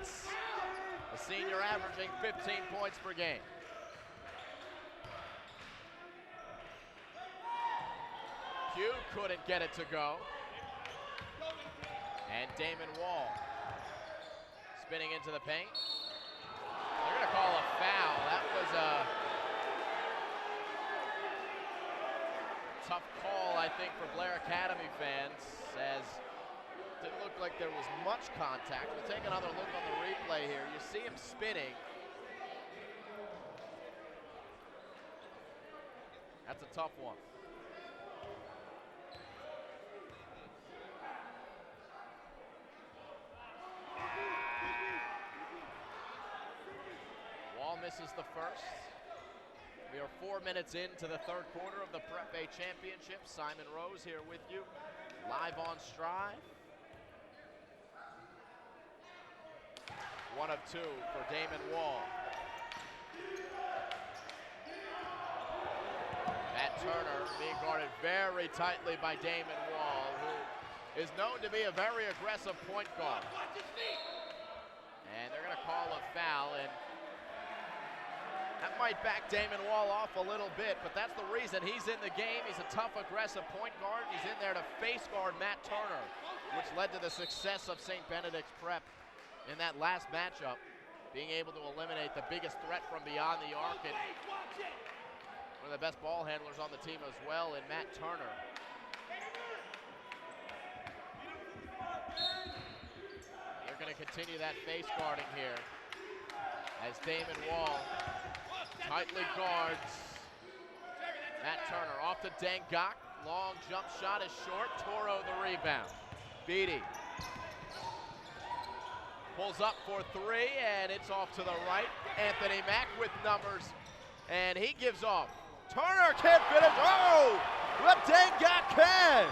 the senior averaging 15 points per game. Q couldn't get it to go. And Damon Wall spinning into the paint. They're going to call a foul. That was a tough call, I think, for Blair Academy fans, as it didn't look like there was much contact. We'll take another look on the replay here. You see him spinning. That's a tough one. Misses the first. We are 4 minutes into the third quarter of the Prep A Championship. Simon Rose here with you, live on Strive. 1 of 2 for Damon Wall. Matt Turner being guarded very tightly by Damon Wall, who is known to be a very aggressive point guard. And they're going to call a foul, and that might back Damon Wall off a little bit, but that's the reason he's in the game. He's a tough, aggressive point guard. He's in there to face guard Matt Turner, which led to the success of St. Benedict's Prep in that last matchup, being able to eliminate the biggest threat from beyond the arc, and one of the best ball handlers on the team as well in Matt Turner. They're going to continue that face guarding here as Damon Wall tightly guards Matt Turner. Off to Dengak. Long jump shot is short. Toro the rebound. Beatty pulls up for three, and it's off to the right. Anthony Mack with numbers, and he gives off. Turner can't finish. Oh, but Dengak can.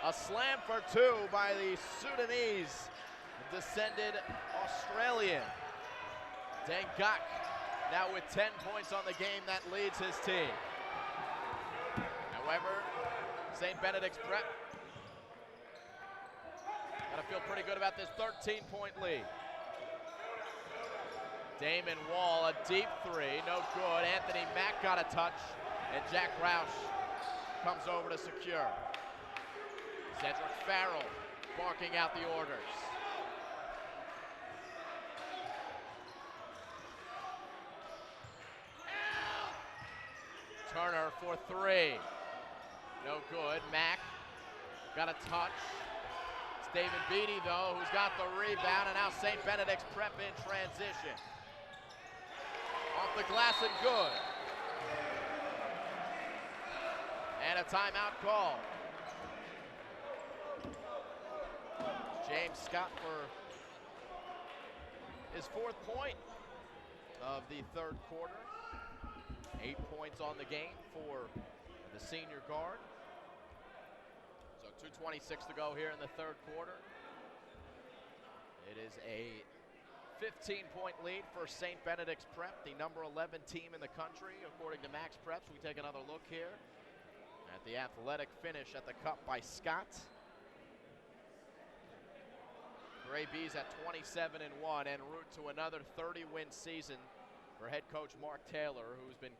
A slam for 2 by the Sudanese descended Australian. Dengak now with 10 points on the game. That leads his team. However, St. Benedict's Prep got to feel pretty good about this 13-point lead. Damon Wall, a deep three, no good. Anthony Mack got a touch, and Jack Roush comes over to secure. Cedric Farrell barking out the orders. Turner for 3. No good. Mack got a touch. It's David Beatty, though, who's got the rebound, and now St. Benedict's Prep in transition. Off the glass and good. And a timeout call. James Scott for his 4th point of the third quarter. 8 points on the game for the senior guard. So 2:26 to go here in the third quarter. It is a 15-point lead for St. Benedict's Prep, the number 11 team in the country, according to Max Preps. We take another look here at the athletic finish at the cup by Scott. Gray Bees at 27-1 en route to another 30-win season for head coach Mark Taylor, who's been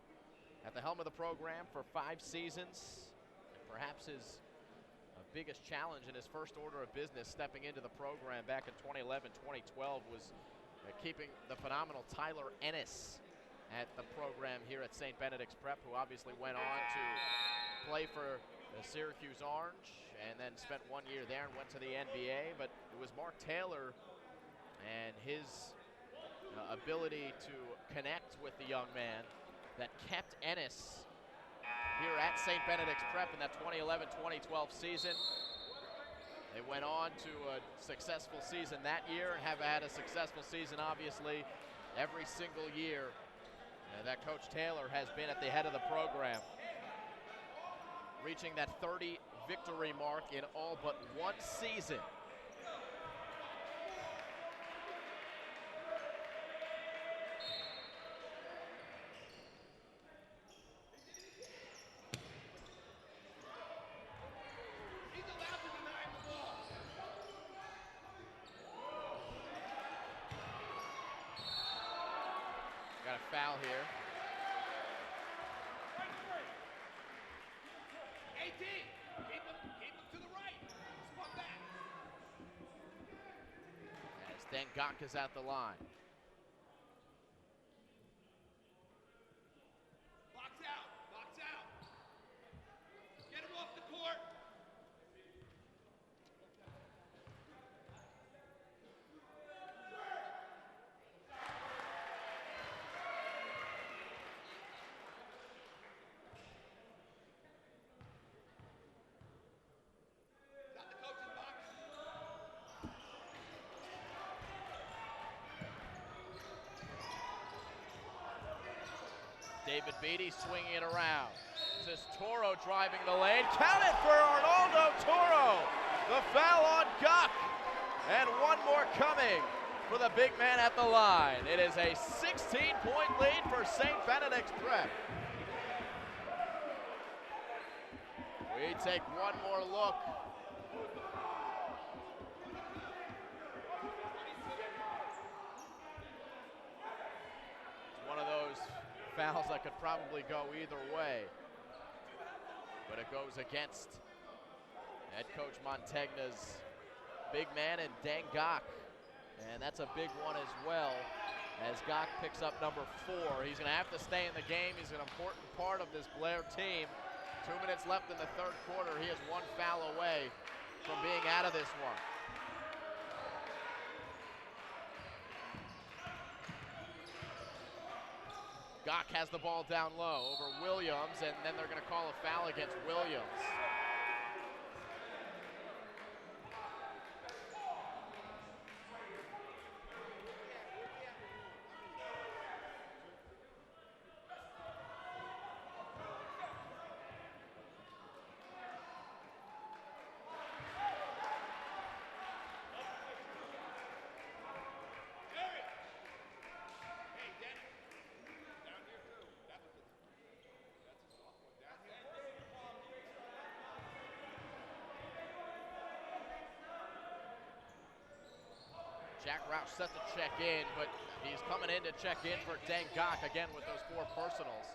at the helm of the program for 5 seasons. And perhaps his biggest challenge in his first order of business stepping into the program back in 2011, 2012 was keeping the phenomenal Tyler Ennis at the program here at St. Benedict's Prep, who obviously went on to play for the Syracuse Orange and then spent 1 year there and went to the NBA. But it was Mark Taylor and his ability to connect with the young man that kept Ennis here at St. Benedict's Prep in that 2011-2012 season. They went on to a successful season that year and have had a successful season, obviously, every single year that Coach Taylor has been at the head of the program, reaching that 30 victory mark in all but 1 season. Got a foul here. 18. Keep him to the right. Spot back. As Dengak is at the line. Box out. Box out. Get him off the court. Got the coach's box. David Beatty swinging it around. This is Toro driving the lane. Counted for Arnaldo Toro. The foul on Gok. And one more coming for the big man at the line. It is a 16-point lead for St. Benedict's Prep. We take one more look. It's one of those fouls that could probably go either way, but it goes against head coach Montegna's big man and Dengak, and that's a big one as well, as Gok picks up number 4. He's going to have to stay in the game. He's an important part of this Blair team. 2 minutes left in the third quarter. He is 1 foul away from being out of this one. Gok has the ball down low over Williams, and then they're going to call a foul against Williams. Hey, Denny. Down here, too. That's a soft one. Down here. Jack Roush set to check in, but he's coming in to check in for Dengak again with those 4 personals.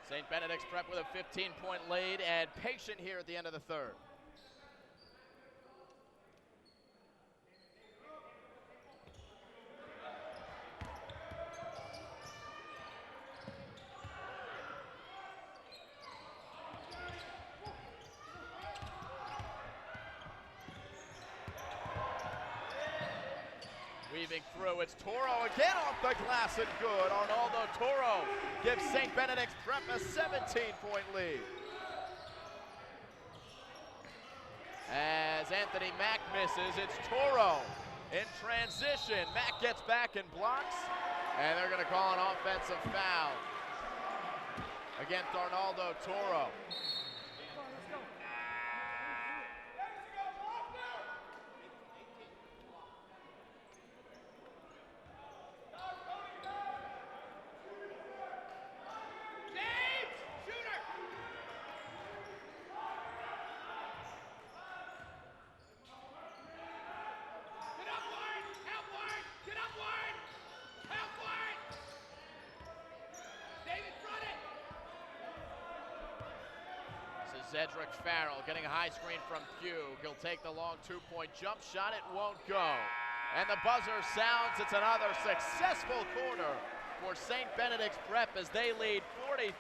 St. Benedict's Prep with a 15-point lead and patient here at the end of the third. Weaving through, it's Toro again off the glass and good. Arnaldo Toro gives St. Benedict's Prep a 17-point lead. As Anthony Mack misses, it's Toro in transition. Mack gets back and blocks, and they're gonna call an offensive foul against Arnaldo Toro. Cedric Farrell getting a high screen from Pugh. He'll take the long two-point jump shot. It won't go. And the buzzer sounds. It's another successful quarter for St. Benedict's Prep as they lead 43-26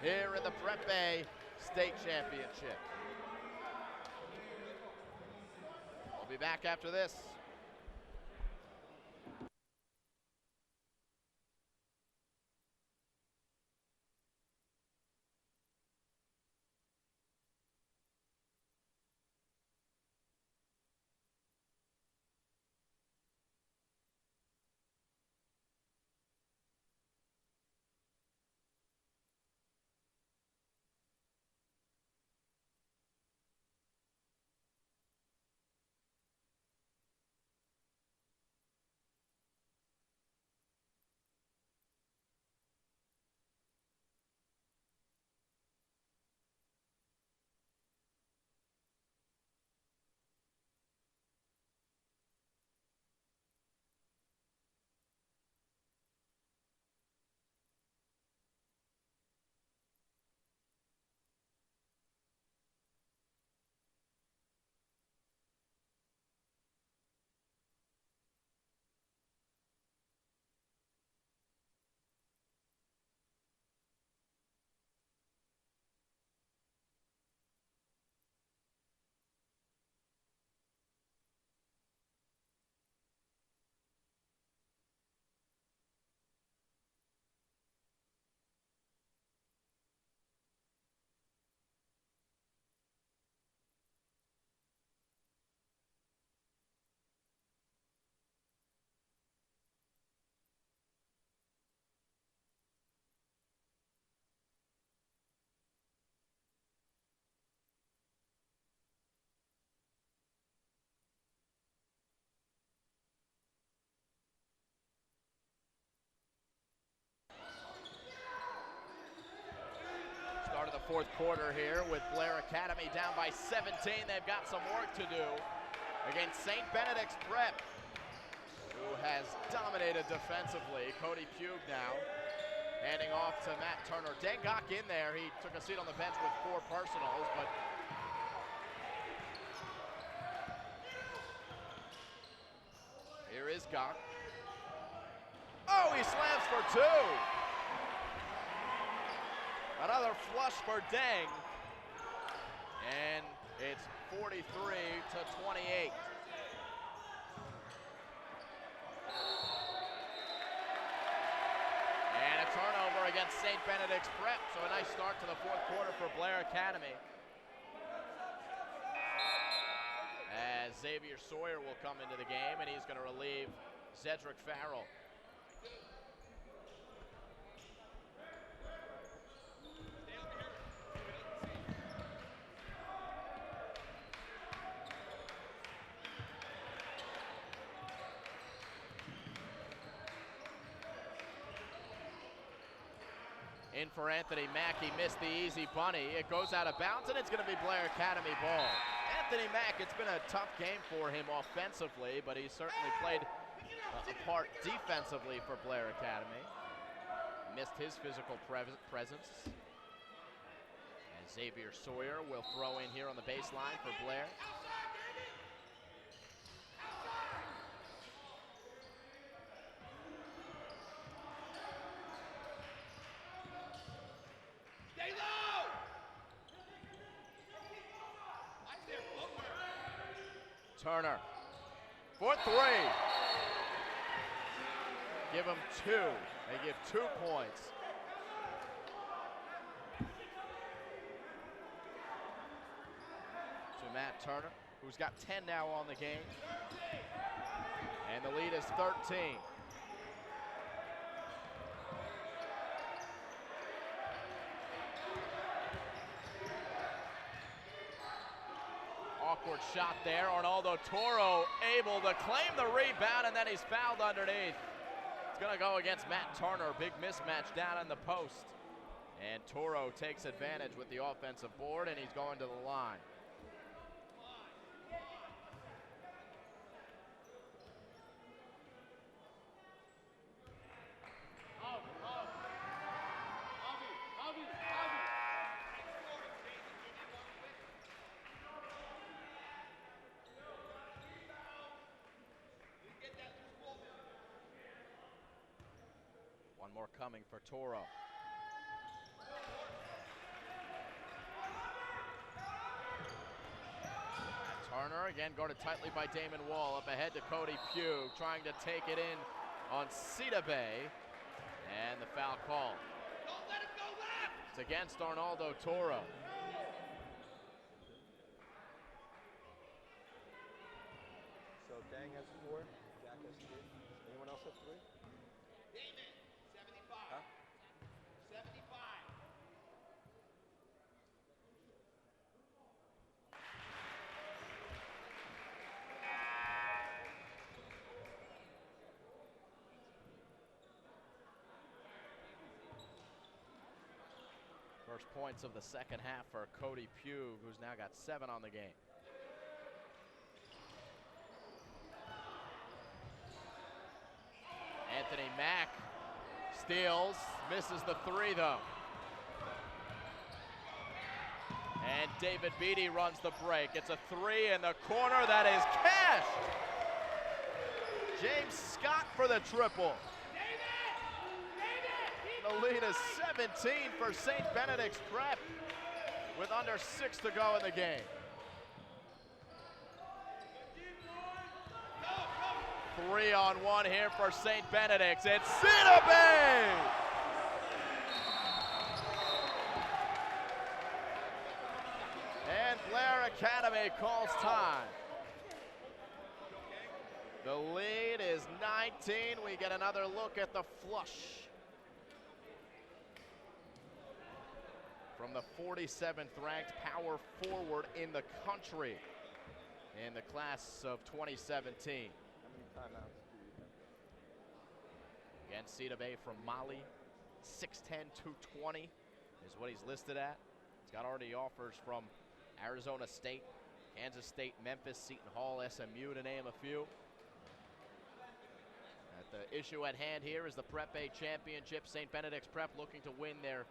here in the Prep A State Championship. We'll be back after this. Fourth quarter here with Blair Academy down by 17. They've got some work to do against St. Benedict's Prep, who has dominated defensively. Cody Pugh now handing off to Matt Turner. Dengok in there. He took a seat on the bench with 4 personals, but here is Gok. Oh, he slams for 2. Another flush for Deng, and it's 43-28. And a turnover against St. Benedict's Prep, so a nice start to the fourth quarter for Blair Academy. As Xavier Sawyer will come into the game, and he's going to relieve Cedric Farrell. In for Anthony Mack, he missed the easy bunny. It goes out of bounds, and it's going to be Blair Academy ball. Anthony Mack, it's been a tough game for him offensively, but he's certainly played a part defensively for Blair Academy. Missed his physical presence. And Xavier Sawyer will throw in here on the baseline for Blair. Turner for three. Give them two. They give 2 points. To Matt Turner, who's got 10 now on the game. And the lead is 13. Awkward shot there. Arnaldo Toro able to claim the rebound, and then he's fouled underneath. It's going to go against Matt Turner. Big mismatch down in the post. And Toro takes advantage with the offensive board, and he's going to the line. One more coming for Toro. Turner again guarded tightly by Damon Wall. Up ahead to Cody Pugh, trying to take it in on Bay. And the foul call. Don't let him go left! It's against Arnaldo Toro. So Dang has 4, Jack has 3. Anyone else have 3? Damon, 75. Huh? 75. First points of the second half for Cody Pugh, who's now got 7 on the game. Anthony Mack steals, misses the 3 though. And David Beatty runs the break. It's a 3 in the corner that is cashed. James Scott for the triple. The lead is 17 for St. Benedict's Prep with under 6 to go in the game. 3-on-1 here for St. Benedict's. It's Bay. And Blair Academy calls time. The lead is 19. We get another look at the flush from the 47th ranked power forward in the country in the class of 2017. How many timeouts do you have? Again, Sita Bay from Mali, 6'10", 220 is what he's listed at. He's got already offers from Arizona State, Kansas State, Memphis, Seton Hall, SMU, to name a few. The issue at hand here is the Prep A championship. St. Benedict's Prep looking to win their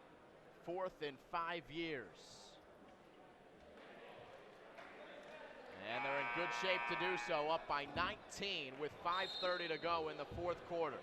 4th in 5 years. And they're in good shape to do so, up by 19 with 5:30 to go in the 4th quarter.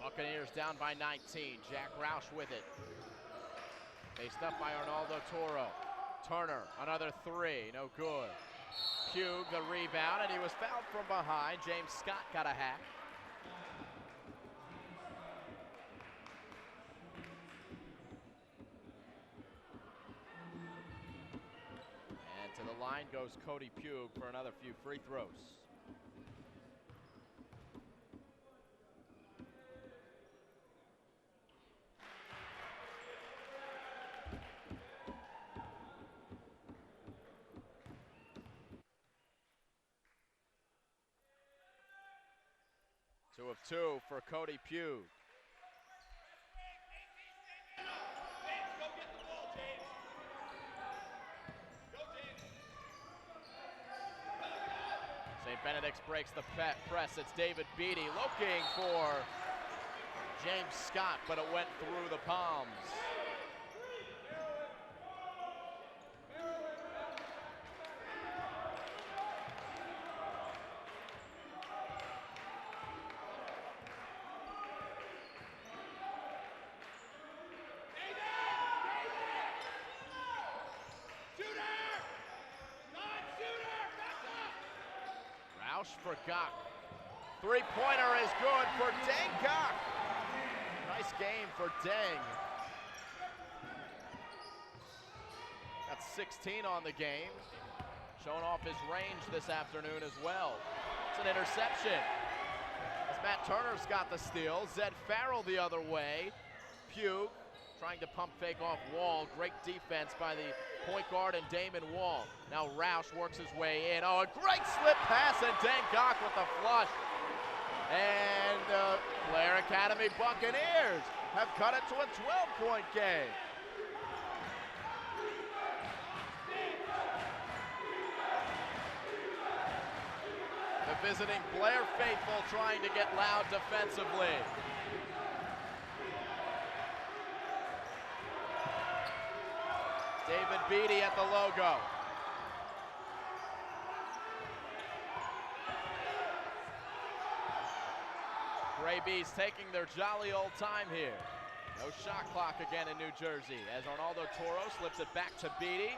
Buccaneers down by 19. Jack Roush with it. Faced up by Arnaldo Toro. Turner, another 3, no good. Pugh, the rebound, and he was fouled from behind. James Scott got a hack. And to the line goes Cody Pugh for another few free throws. Two of 2 for Cody Pugh. St. Benedict's breaks the press. It's David Beatty looking for James Scott, but it went through the palms. Roush for Gach. Three-pointer is good for Deng Gach. Nice game for Deng. Got 16 on the game. Showing off his range this afternoon as well. It's an interception. As Matt Turner's got the steal. Zed Farrell the other way. Pugh trying to pump fake off Wall. Great defense by the point guard and Damon Wall. Now Roush works his way in. Oh, a great slip pass and Deng Gach with the flush. And the Blair Academy Buccaneers have cut it to a 12-point game. The visiting Blair faithful trying to get loud defensively. David Beatty at the logo. Gray Bees taking their jolly old time here. No shot clock again in New Jersey as Arnaldo Toro slips it back to Beatty.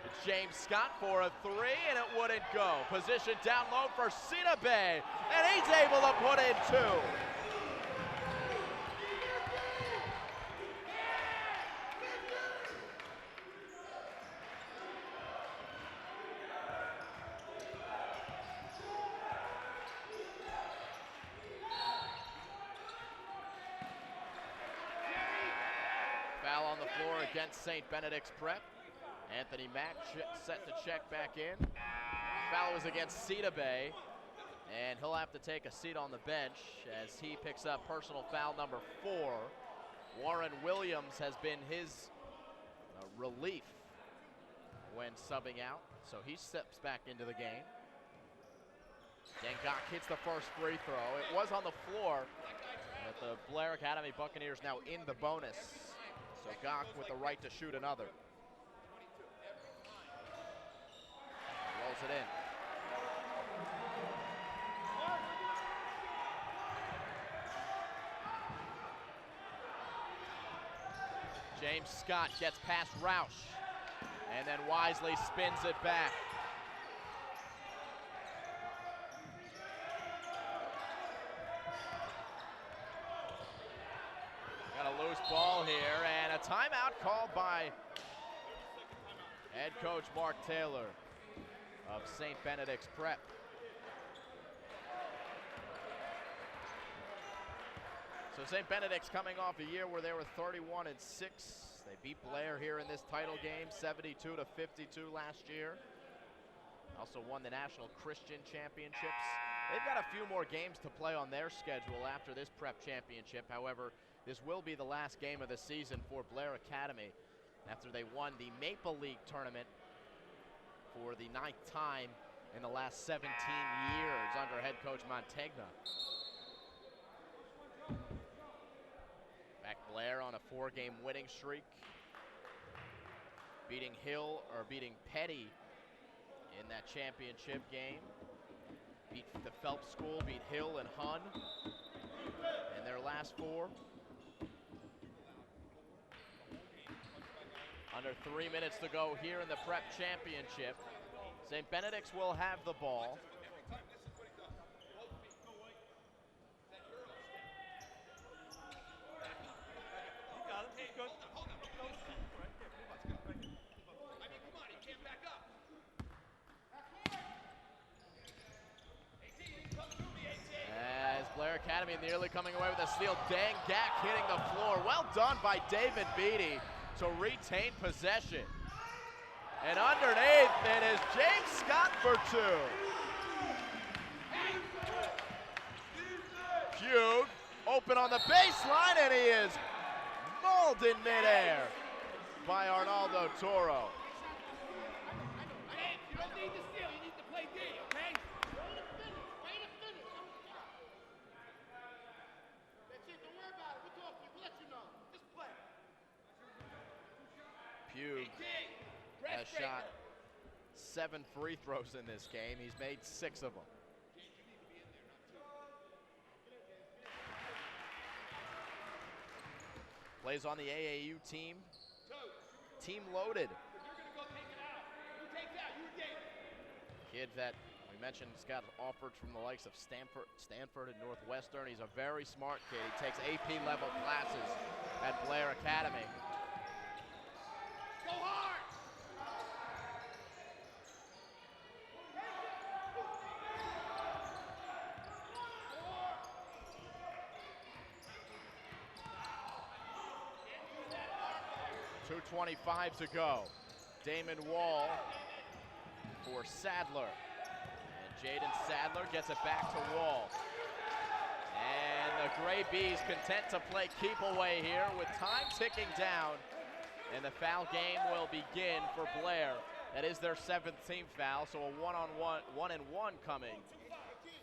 It's James Scott for a three, and it wouldn't go. Position down low for Sidibe, and he's able to put in two. Foul on the floor against St. Benedict's Prep. Anthony Mack set to check back in. Foul was against Sidibe, and he'll have to take a seat on the bench as he picks up personal foul number 4. Warren Williams has been his relief when subbing out, so he steps back into the game. Deng Gach hits the first free throw. It was on the floor, but the Blair Academy Buccaneers now in the bonus. So Gach with the right to shoot another. Rolls it in. James Scott gets past Roush and then wisely spins it back. Got a loose ball here and a timeout called by head coach Mark Taylor of St. Benedict's Prep. So St. Benedict's coming off a year where they were 31-6. They beat Blair here in this title game, 72-52 last year. Also won the National Christian Championships. They've got a few more games to play on their schedule after this Prep Championship. However, this will be the last game of the season for Blair Academy after they won the Maple League tournament for the 9th time in the last 17 years under head coach Mantegna. Back Blair on a 4-game winning streak. Beating Petty in that championship game. Beat the Phelps School, beat Hill and Hun in their last 4. Under 3 minutes to go here in the Prep Championship. St. Benedict's will have the ball. As Blair Academy nearly coming away with a steal. Deng Gach hitting the floor. Well done by David Beatty to retain possession. And underneath, it is James Scott for 2. Pugh, open on the baseline, and he is mauled in midair by Arnaldo Toro. You don't need to steal, you need to play D, okay? Pugh has shot 7 free throws in this game. He's made 6 of them. Plays on the AAU team. Team loaded. Kid that we mentioned has got offers from the likes of Stanford and Northwestern. He's a very smart kid. He takes AP level classes at Blair Academy. Go hard! 2:25 to go. Damon Wall for Sadler. And Jaden Sadler gets it back to Wall. And the Gray Bees content to play keep away here with time ticking down. And the foul game will begin for Blair. That is their 7th team foul, so a 1-on-1 coming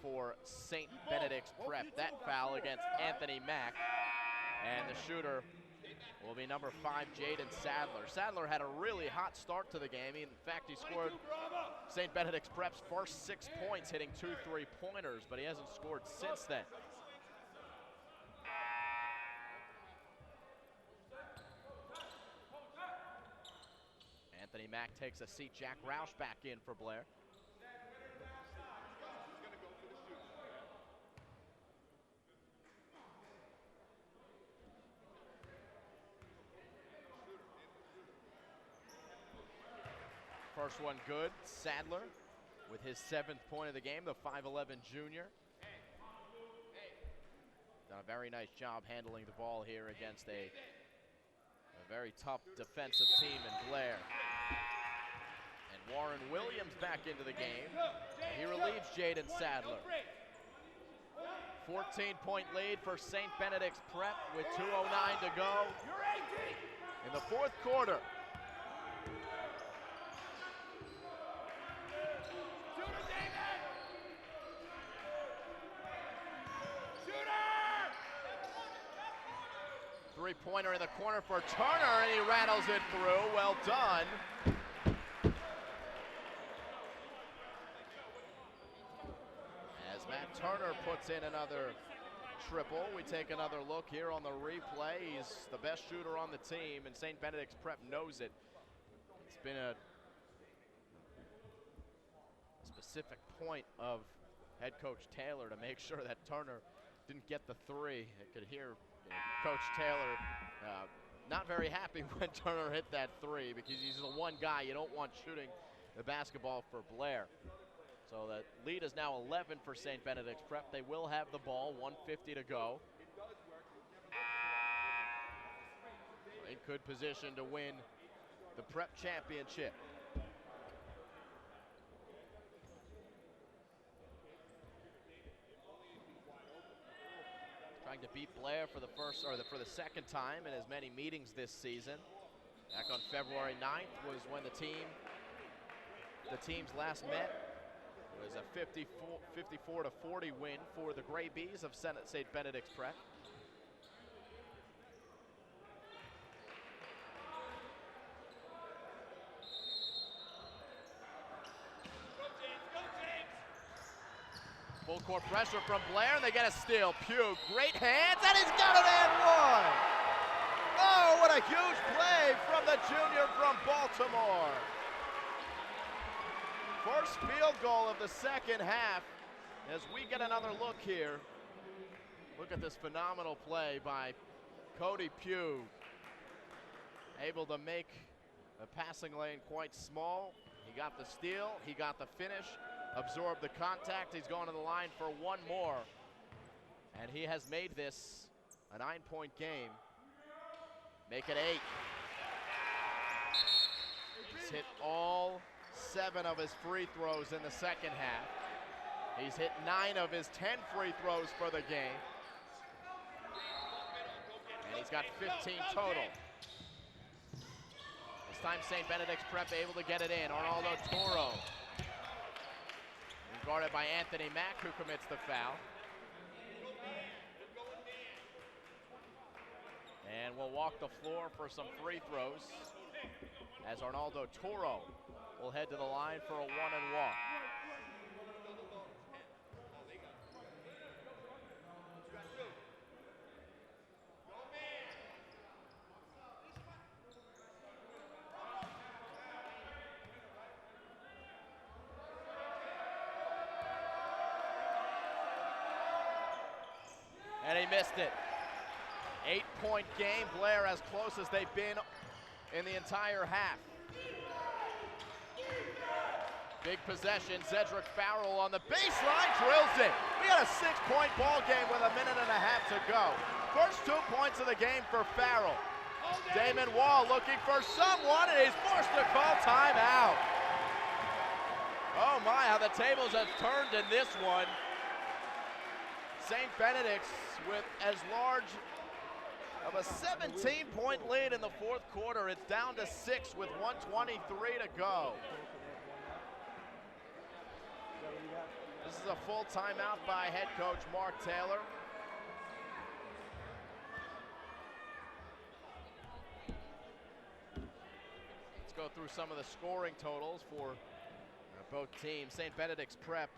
for St. Benedict's Prep. That foul against Anthony Mack. And the shooter will be number 5, Jaden Sadler. Sadler had a really hot start to the game. In fact, he scored St. Benedict's Prep's first 6 points, hitting 2 3-pointers, but he hasn't scored since then. Anthony Mack takes a seat. Jack Roush back in for Blair. First one good. Sadler with his 7th point of the game, the 5'11 junior. Done a very nice job handling the ball here against a very tough defensive team in Blair. And Warren Williams back into the game. He relieves Jaden Sadler. 14-point lead for St. Benedict's Prep with 2:09 to go in the 4th quarter. Three-pointer in the corner for Turner, and he rattles it through. Well done. As Matt Turner puts in another triple, we take another look here on the replay. He's the best shooter on the team, and St. Benedict's Prep knows it. It's been a specific point of head coach Taylor to make sure that Turner didn't get the 3. I could hear Coach Taylor not very happy when Turner hit that 3 because he's the one guy you don't want shooting the basketball for Blair. So the lead is now 11 for St. Benedict's Prep. They will have the ball, 1:50 to go. In good position to win the Prep championship. Trying to beat Blair for the second time in as many meetings this season. Back on February 9th was when the teams last met. It was a 54-40 win for the Gray Bees of St. Benedict's Prep. Full court pressure from Blair, and they get a steal. Pugh, great hands, and he's got it and one! Oh, what a huge play from the junior from Baltimore. First field goal of the second half as we get another look here. Look at this phenomenal play by Cody Pugh. Able to make the passing lane quite small. He got the steal, he got the finish. Absorbed the contact. He's going to the line for one more. And he has made this a 9-point game. Make it 8. He's hit all 7 of his free throws in the second half. He's hit 9 of his 10 free throws for the game. And he's got 15 total. This time St. Benedict's Prep able to get it in. Arnaldo Toro. Guarded by Anthony Mack, who commits the foul. And will walk the floor for some free throws. as Arnaldo Toro will head to the line for a 1-1. And he missed it. 8-point game. Blair as close as they've been in the entire half. Big possession. Cedric Farrell on the baseline drills it. We got a 6-point ball game with a minute and a half to go. First 2 points of the game for Farrell. Damon Wall looking for someone, and he's forced to call timeout. Oh my, how the tables have turned in this one. St. Benedict's with as large of a 17-point lead in the fourth quarter. It's down to 6 with 1:23 to go. This is a full timeout by head coach Mark Taylor. Let's go through some of the scoring totals for both teams. St. Benedict's Prep,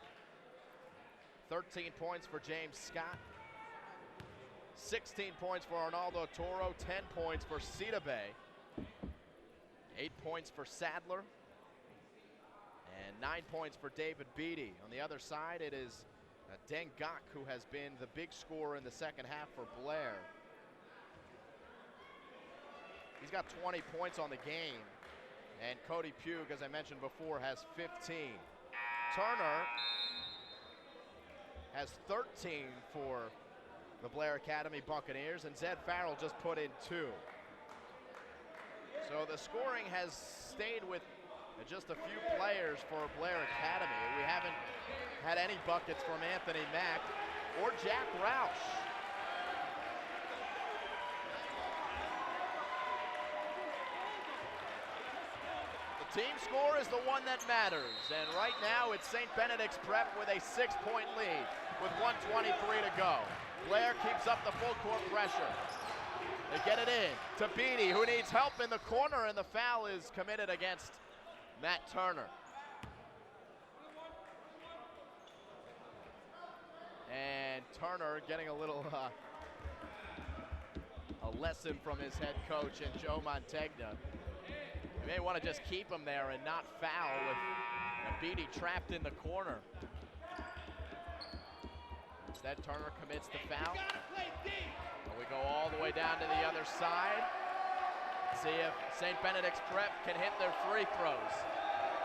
13 points for James Scott, 16 points for Arnaldo Toro, 10 points for Cedar Bay, 8 points for Sadler, and 9 points for David Beatty. On the other side, it is Deng Gok who has been the big scorer in the second half for Blair. He's got 20 points on the game, and Cody Pugh, as I mentioned before, has 15. Turner has 13 for the Blair Academy Buccaneers, and Zed Farrell just put in 2. So the scoring has stayed with just a few players for Blair Academy. We haven't had any buckets from Anthony Mack or Jack Roush. The team score is the one that matters, and right now it's St. Benedict's Prep with a 6-point lead with 1:23 to go. Blair keeps up the full court pressure. They get it in to Beatty, who needs help in the corner, and the foul is committed against Matt Turner. And Turner getting a little a lesson from his head coach and Joe Montegna. You may want to just keep him there and not foul with Beatty trapped in the corner. Instead, Turner commits the foul. And we go all the way down to the other side. See if St. Benedict's Prep can hit their free throws.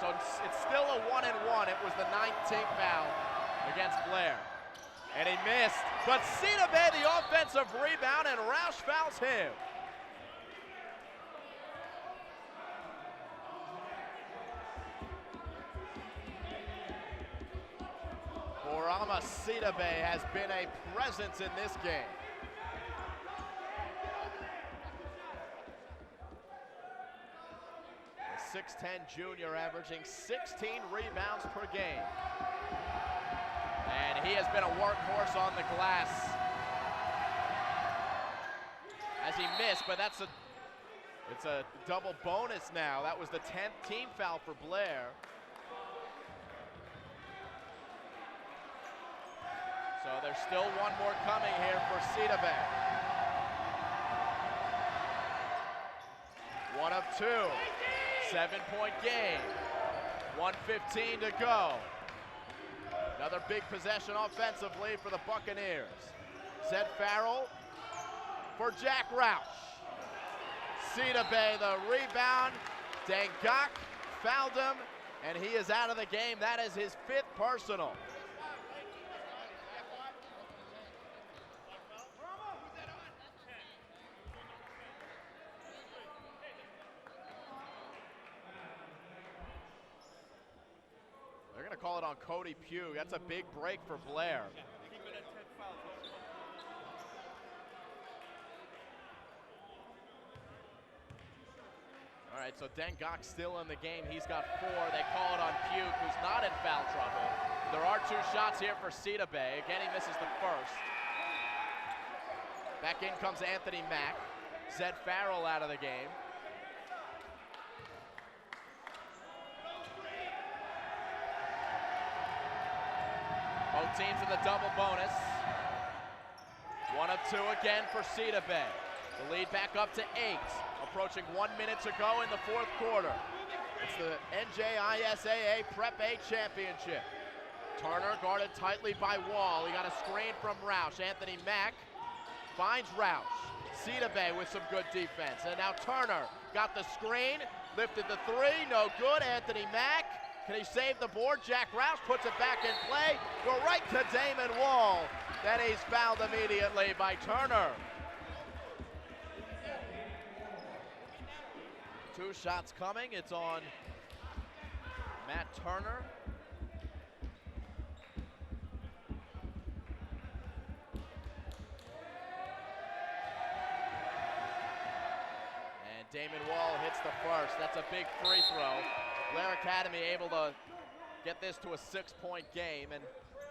So it's still a 1-1. It was the 19th foul against Blair. And he missed, but Cedar Bay the offensive rebound, and Roush fouls him. Borama Cedar Bay has been a presence in this game. The 6'10 junior averaging 16 rebounds per game. And he has been a workhorse on the glass. As he missed, but it's a double bonus now. That was the 10th team foul for Blair. So there's still one more coming here for Cedar Bay. 1 of 2. 7-point game. 1:15 to go. Another big possession offensively for the Buccaneers. Zed Farrell for Jack Roush. Cedar Bay the rebound. Deng Gok fouled him, and he is out of the game. That is his 5th personal. Call it on Cody Pugh. That's a big break for Blair. All right, so Deng Gok's still in the game. He's got 4. They call it on Pugh, who's not in foul trouble. There are 2 shots here for Cedar Bay. Again, he misses the first. Back in comes Anthony Mack. Zed Farrell out of the game. teams in the double bonus. 1 of 2 again for Cedar Bay. The lead back up to 8. Approaching 1 minute to go in the fourth quarter. It's the NJISAA Prep A Championship. Turner guarded tightly by Wall. He got a screen from Roush. Anthony Mack finds Roush. Cedar Bay with some good defense. And now Turner got the screen, lifted the 3, no good. Anthony Mack, can he save the board? Jack Roush puts it back in play. Go right to Damon Wall. Then he's fouled immediately by Turner. 2 shots coming. It's on Matt Turner. And Damon Wall hits the first. That's a big free throw. Blair Academy able to get this to a 6-point game, and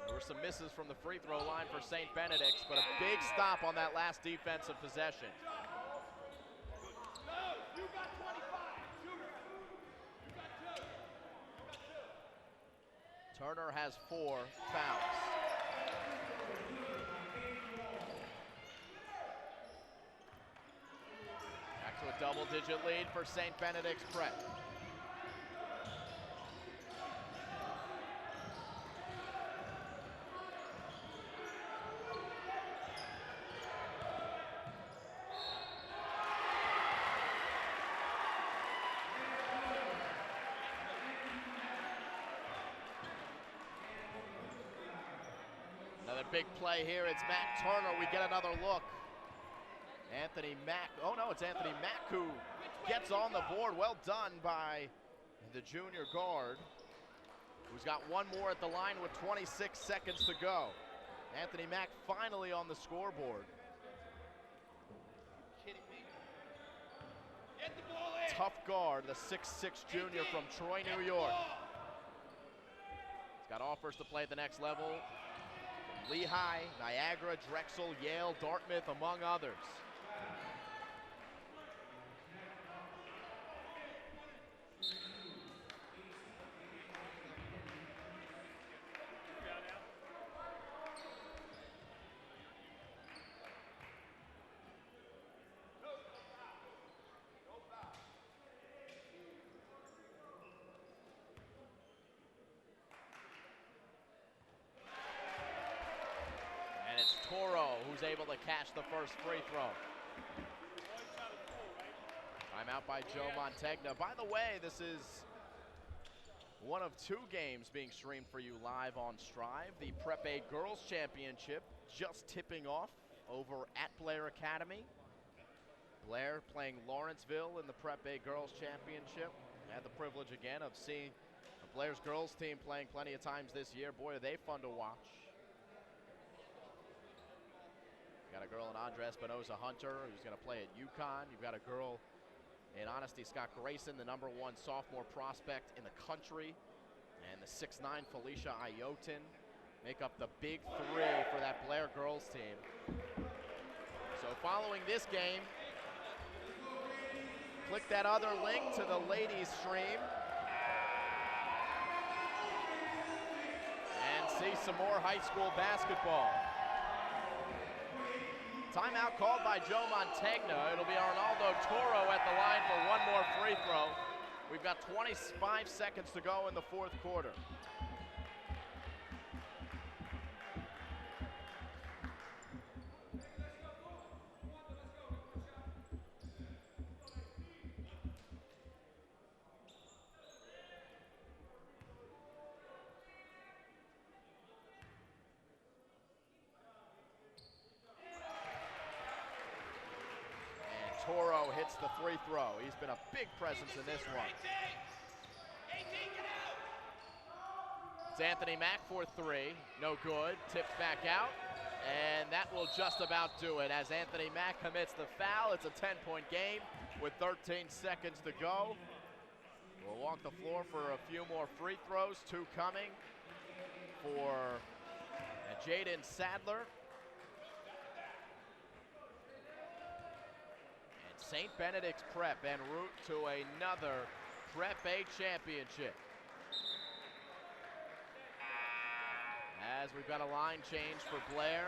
there were some misses from the free throw line for St. Benedict's, but a big stop on that last defensive possession. Turner has 4 fouls. Back to a double-digit lead for St. Benedict's Prep. Another big play here. It's Matt Turner. We get another look. Anthony Mack. Oh no, it's Anthony Mack who gets on the board. Well done by the junior guard, who's got 1 more at the line with 26 seconds to go. Anthony Mack finally on the scoreboard. Kidding me? Get the ball in. Tough guard, the 6'6" junior from Troy, New York. He's got offers to play at the next level. Lehigh, Niagara, Drexel, Yale, Dartmouth, among others. Toro, who's able to catch the first free throw. Timeout by Joe Montegna. By the way, this is one of 2 games being streamed for you live on Strive. The Prep A Girls Championship just tipping off over at Blair Academy. Blair playing Lawrenceville in the Prep A Girls Championship. I had the privilege again of seeing Blair's girls team playing plenty of times this year. Boy, are they fun to watch. Got a girl in Andrea Espinoza Hunter who's going to play at UConn. You've got a girl in Honesty Scott Grayson, the #1 sophomore prospect in the country. And the 6'9" Felicia Iotin make up the big 3 for that Blair girls team. So following this game, click that other link to the ladies stream and see some more high school basketball. Timeout called by Joe Montegna. It'll be Arnaldo Toro at the line for 1 more free throw. We've got 25 seconds to go in the fourth quarter. Toro hits the free throw. He's been a big presence in this one. It's Anthony Mack for 3. No good. Tips back out. And that will just about do it. As Anthony Mack commits the foul, it's a 10-point game with 13 seconds to go. We'll walk the floor for a few more free throws. 2 coming for Jaden Sadler. St. Benedict's Prep en route to another Prep A championship. As as we've got a line change for Blair.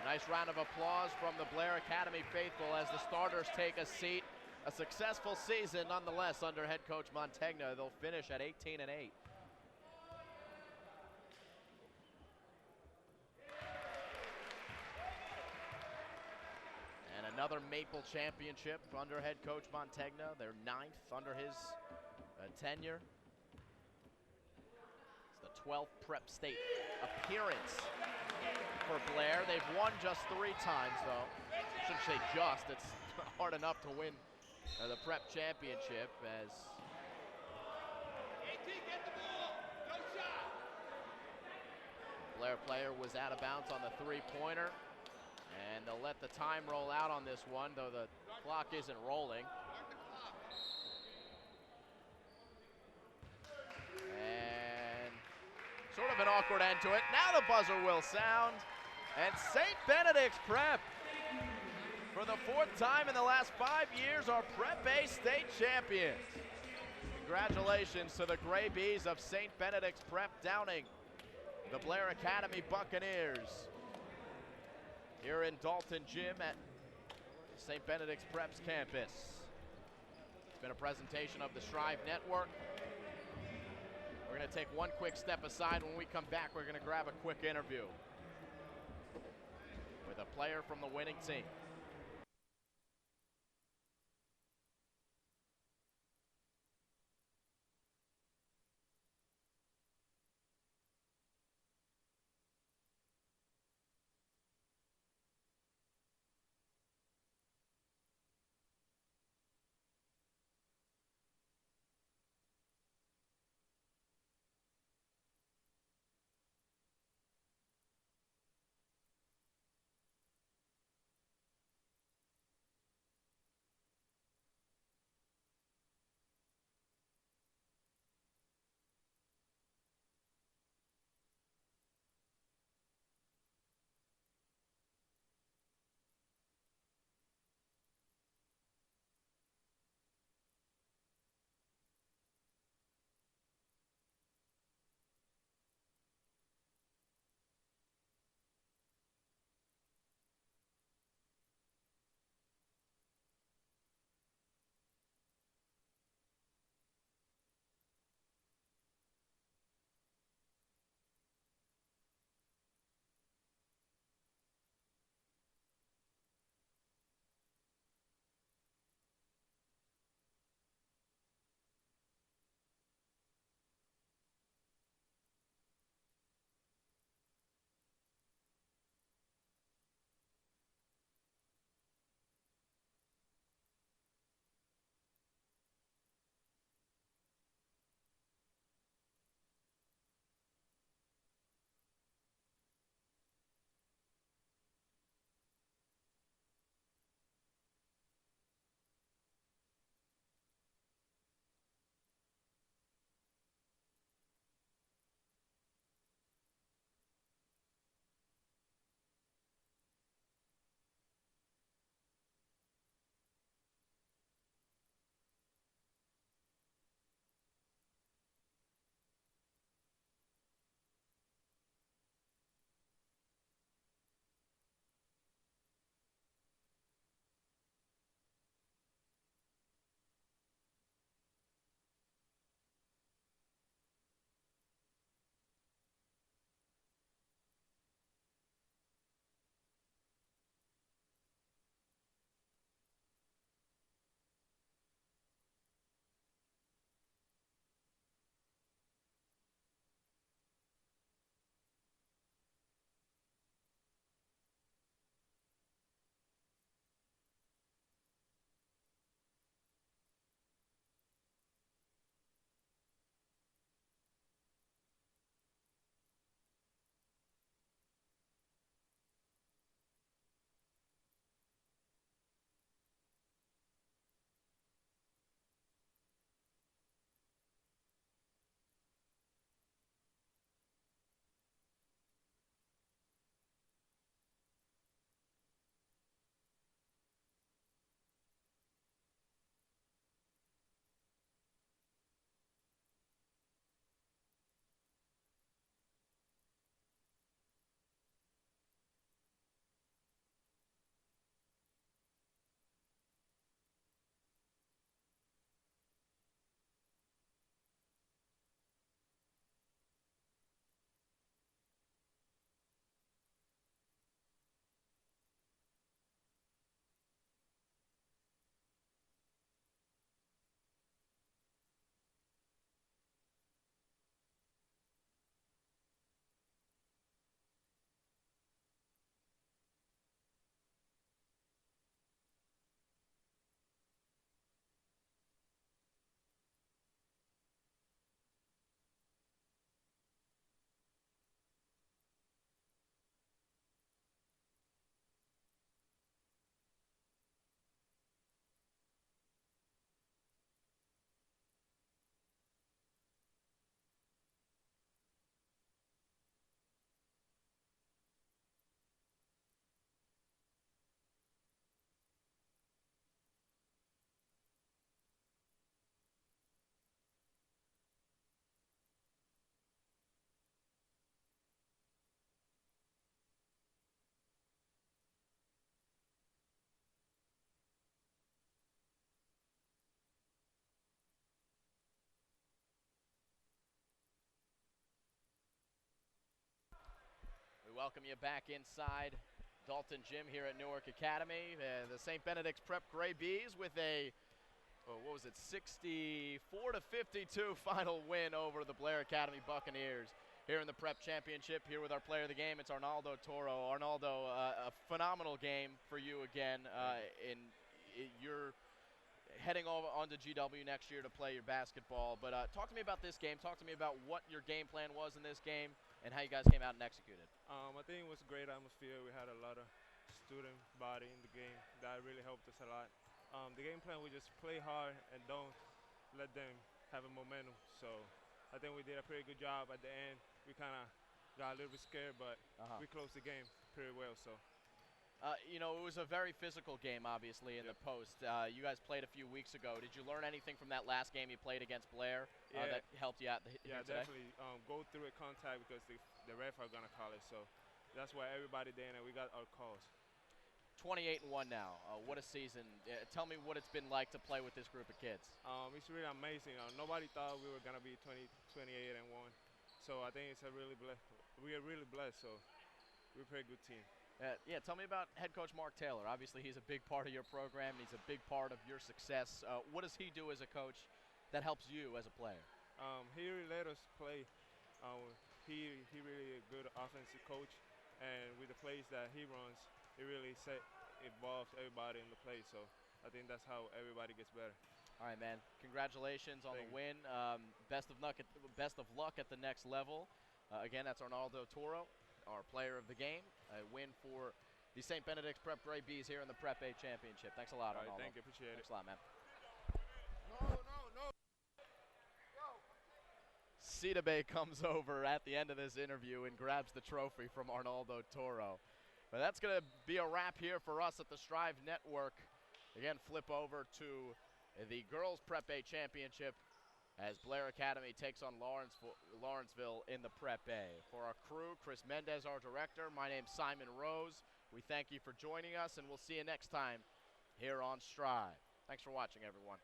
A nice round of applause from the Blair Academy faithful as the starters take a seat. A successful season nonetheless under head coach Montegna. They'll finish at 18-8. And another Maple championship under head coach Montegna. Their 9th under his tenure. It's the 12th Prep State appearance for Blair. They've won just 3 times though. I shouldn't say just, it's hard enough to win the Prep championship as Get the ball. No shot. Blair player was out of bounds on the 3-pointer. And they'll let the time roll out on this one, though the clock isn't rolling. Start the clock. And sort of an awkward end to it. Now the buzzer will sound. And St. Benedict's Prep, for the 4th time in the last 5 years, are Prep A state champions. Congratulations to the Gray Bees of St. Benedict's Prep downing the Blair Academy Buccaneers here in Dalton Gym at St. Benedict's Prep's campus. It's been a presentation of the Strive Network. We're going to take one quick step aside. When we come back, we're going to grab a quick interview with a player from the winning team. welcome you back inside Dalton Gym here at Newark Academy. The St. Benedict's Prep Gray Bees with a, what was it, 64-52 final win over the Blair Academy Buccaneers here in the Prep Championship. Here with our player of the game, it's Arnaldo Toro. Arnaldo, a phenomenal game for you again. You're heading over onto GW next year to play your basketball. But talk to me about this game. Talk to me about what your game plan was in this game and how you guys came out and executed. I think it was a great atmosphere. We had a lot of student body in the game. That really helped us a lot. The game plan, we just play hard and don't let them have a momentum. So I think we did a pretty good job at the end. We kind of got a little bit scared, but we closed the game pretty well. So. You know, it was a very physical game, obviously, in the post. You guys played a few weeks ago. Did you learn anything from that last game you played against Blair that helped you out here today? Definitely. Go through a contact because the ref are going to call it. So that's why everybody there, and we got our calls. 28-1 now. What a season. Tell me what it's been like to play with this group of kids. It's really amazing. Nobody thought we were going to be 28-1. So I think it's we are really blessed. So we're a pretty good team. Yeah, tell me about head coach Mark Taylor. Obviously, he's a big part of your program. He's a big part of your success. What does he do as a coach that helps you as a player? He really let us play. He really a good offensive coach, and with the plays that he runs, he really involves everybody in the play. So I think that's how everybody gets better. All right, man. Congratulations on the win. Best of luck at the next level. Again, that's Arnaldo Toro, our player of the game. A win for the St. Benedict's Prep Gray Bees here in the Prep A Championship. Thanks a lot, Arnaldo. All right, thank you. Appreciate it. Thanks a lot, man. No. Bay comes over at the end of this interview and grabs the trophy from Arnaldo Toro. But that's going to be a wrap here for us at the Strive Network. Again, flip over to the Girls Prep A Championship as Blair Academy takes on Lawrenceville in the Prep A. For our crew, Chris Mendez, our director, my name's Simon Rose. We thank you for joining us, and we'll see you next time here on Strive. Thanks for watching, everyone.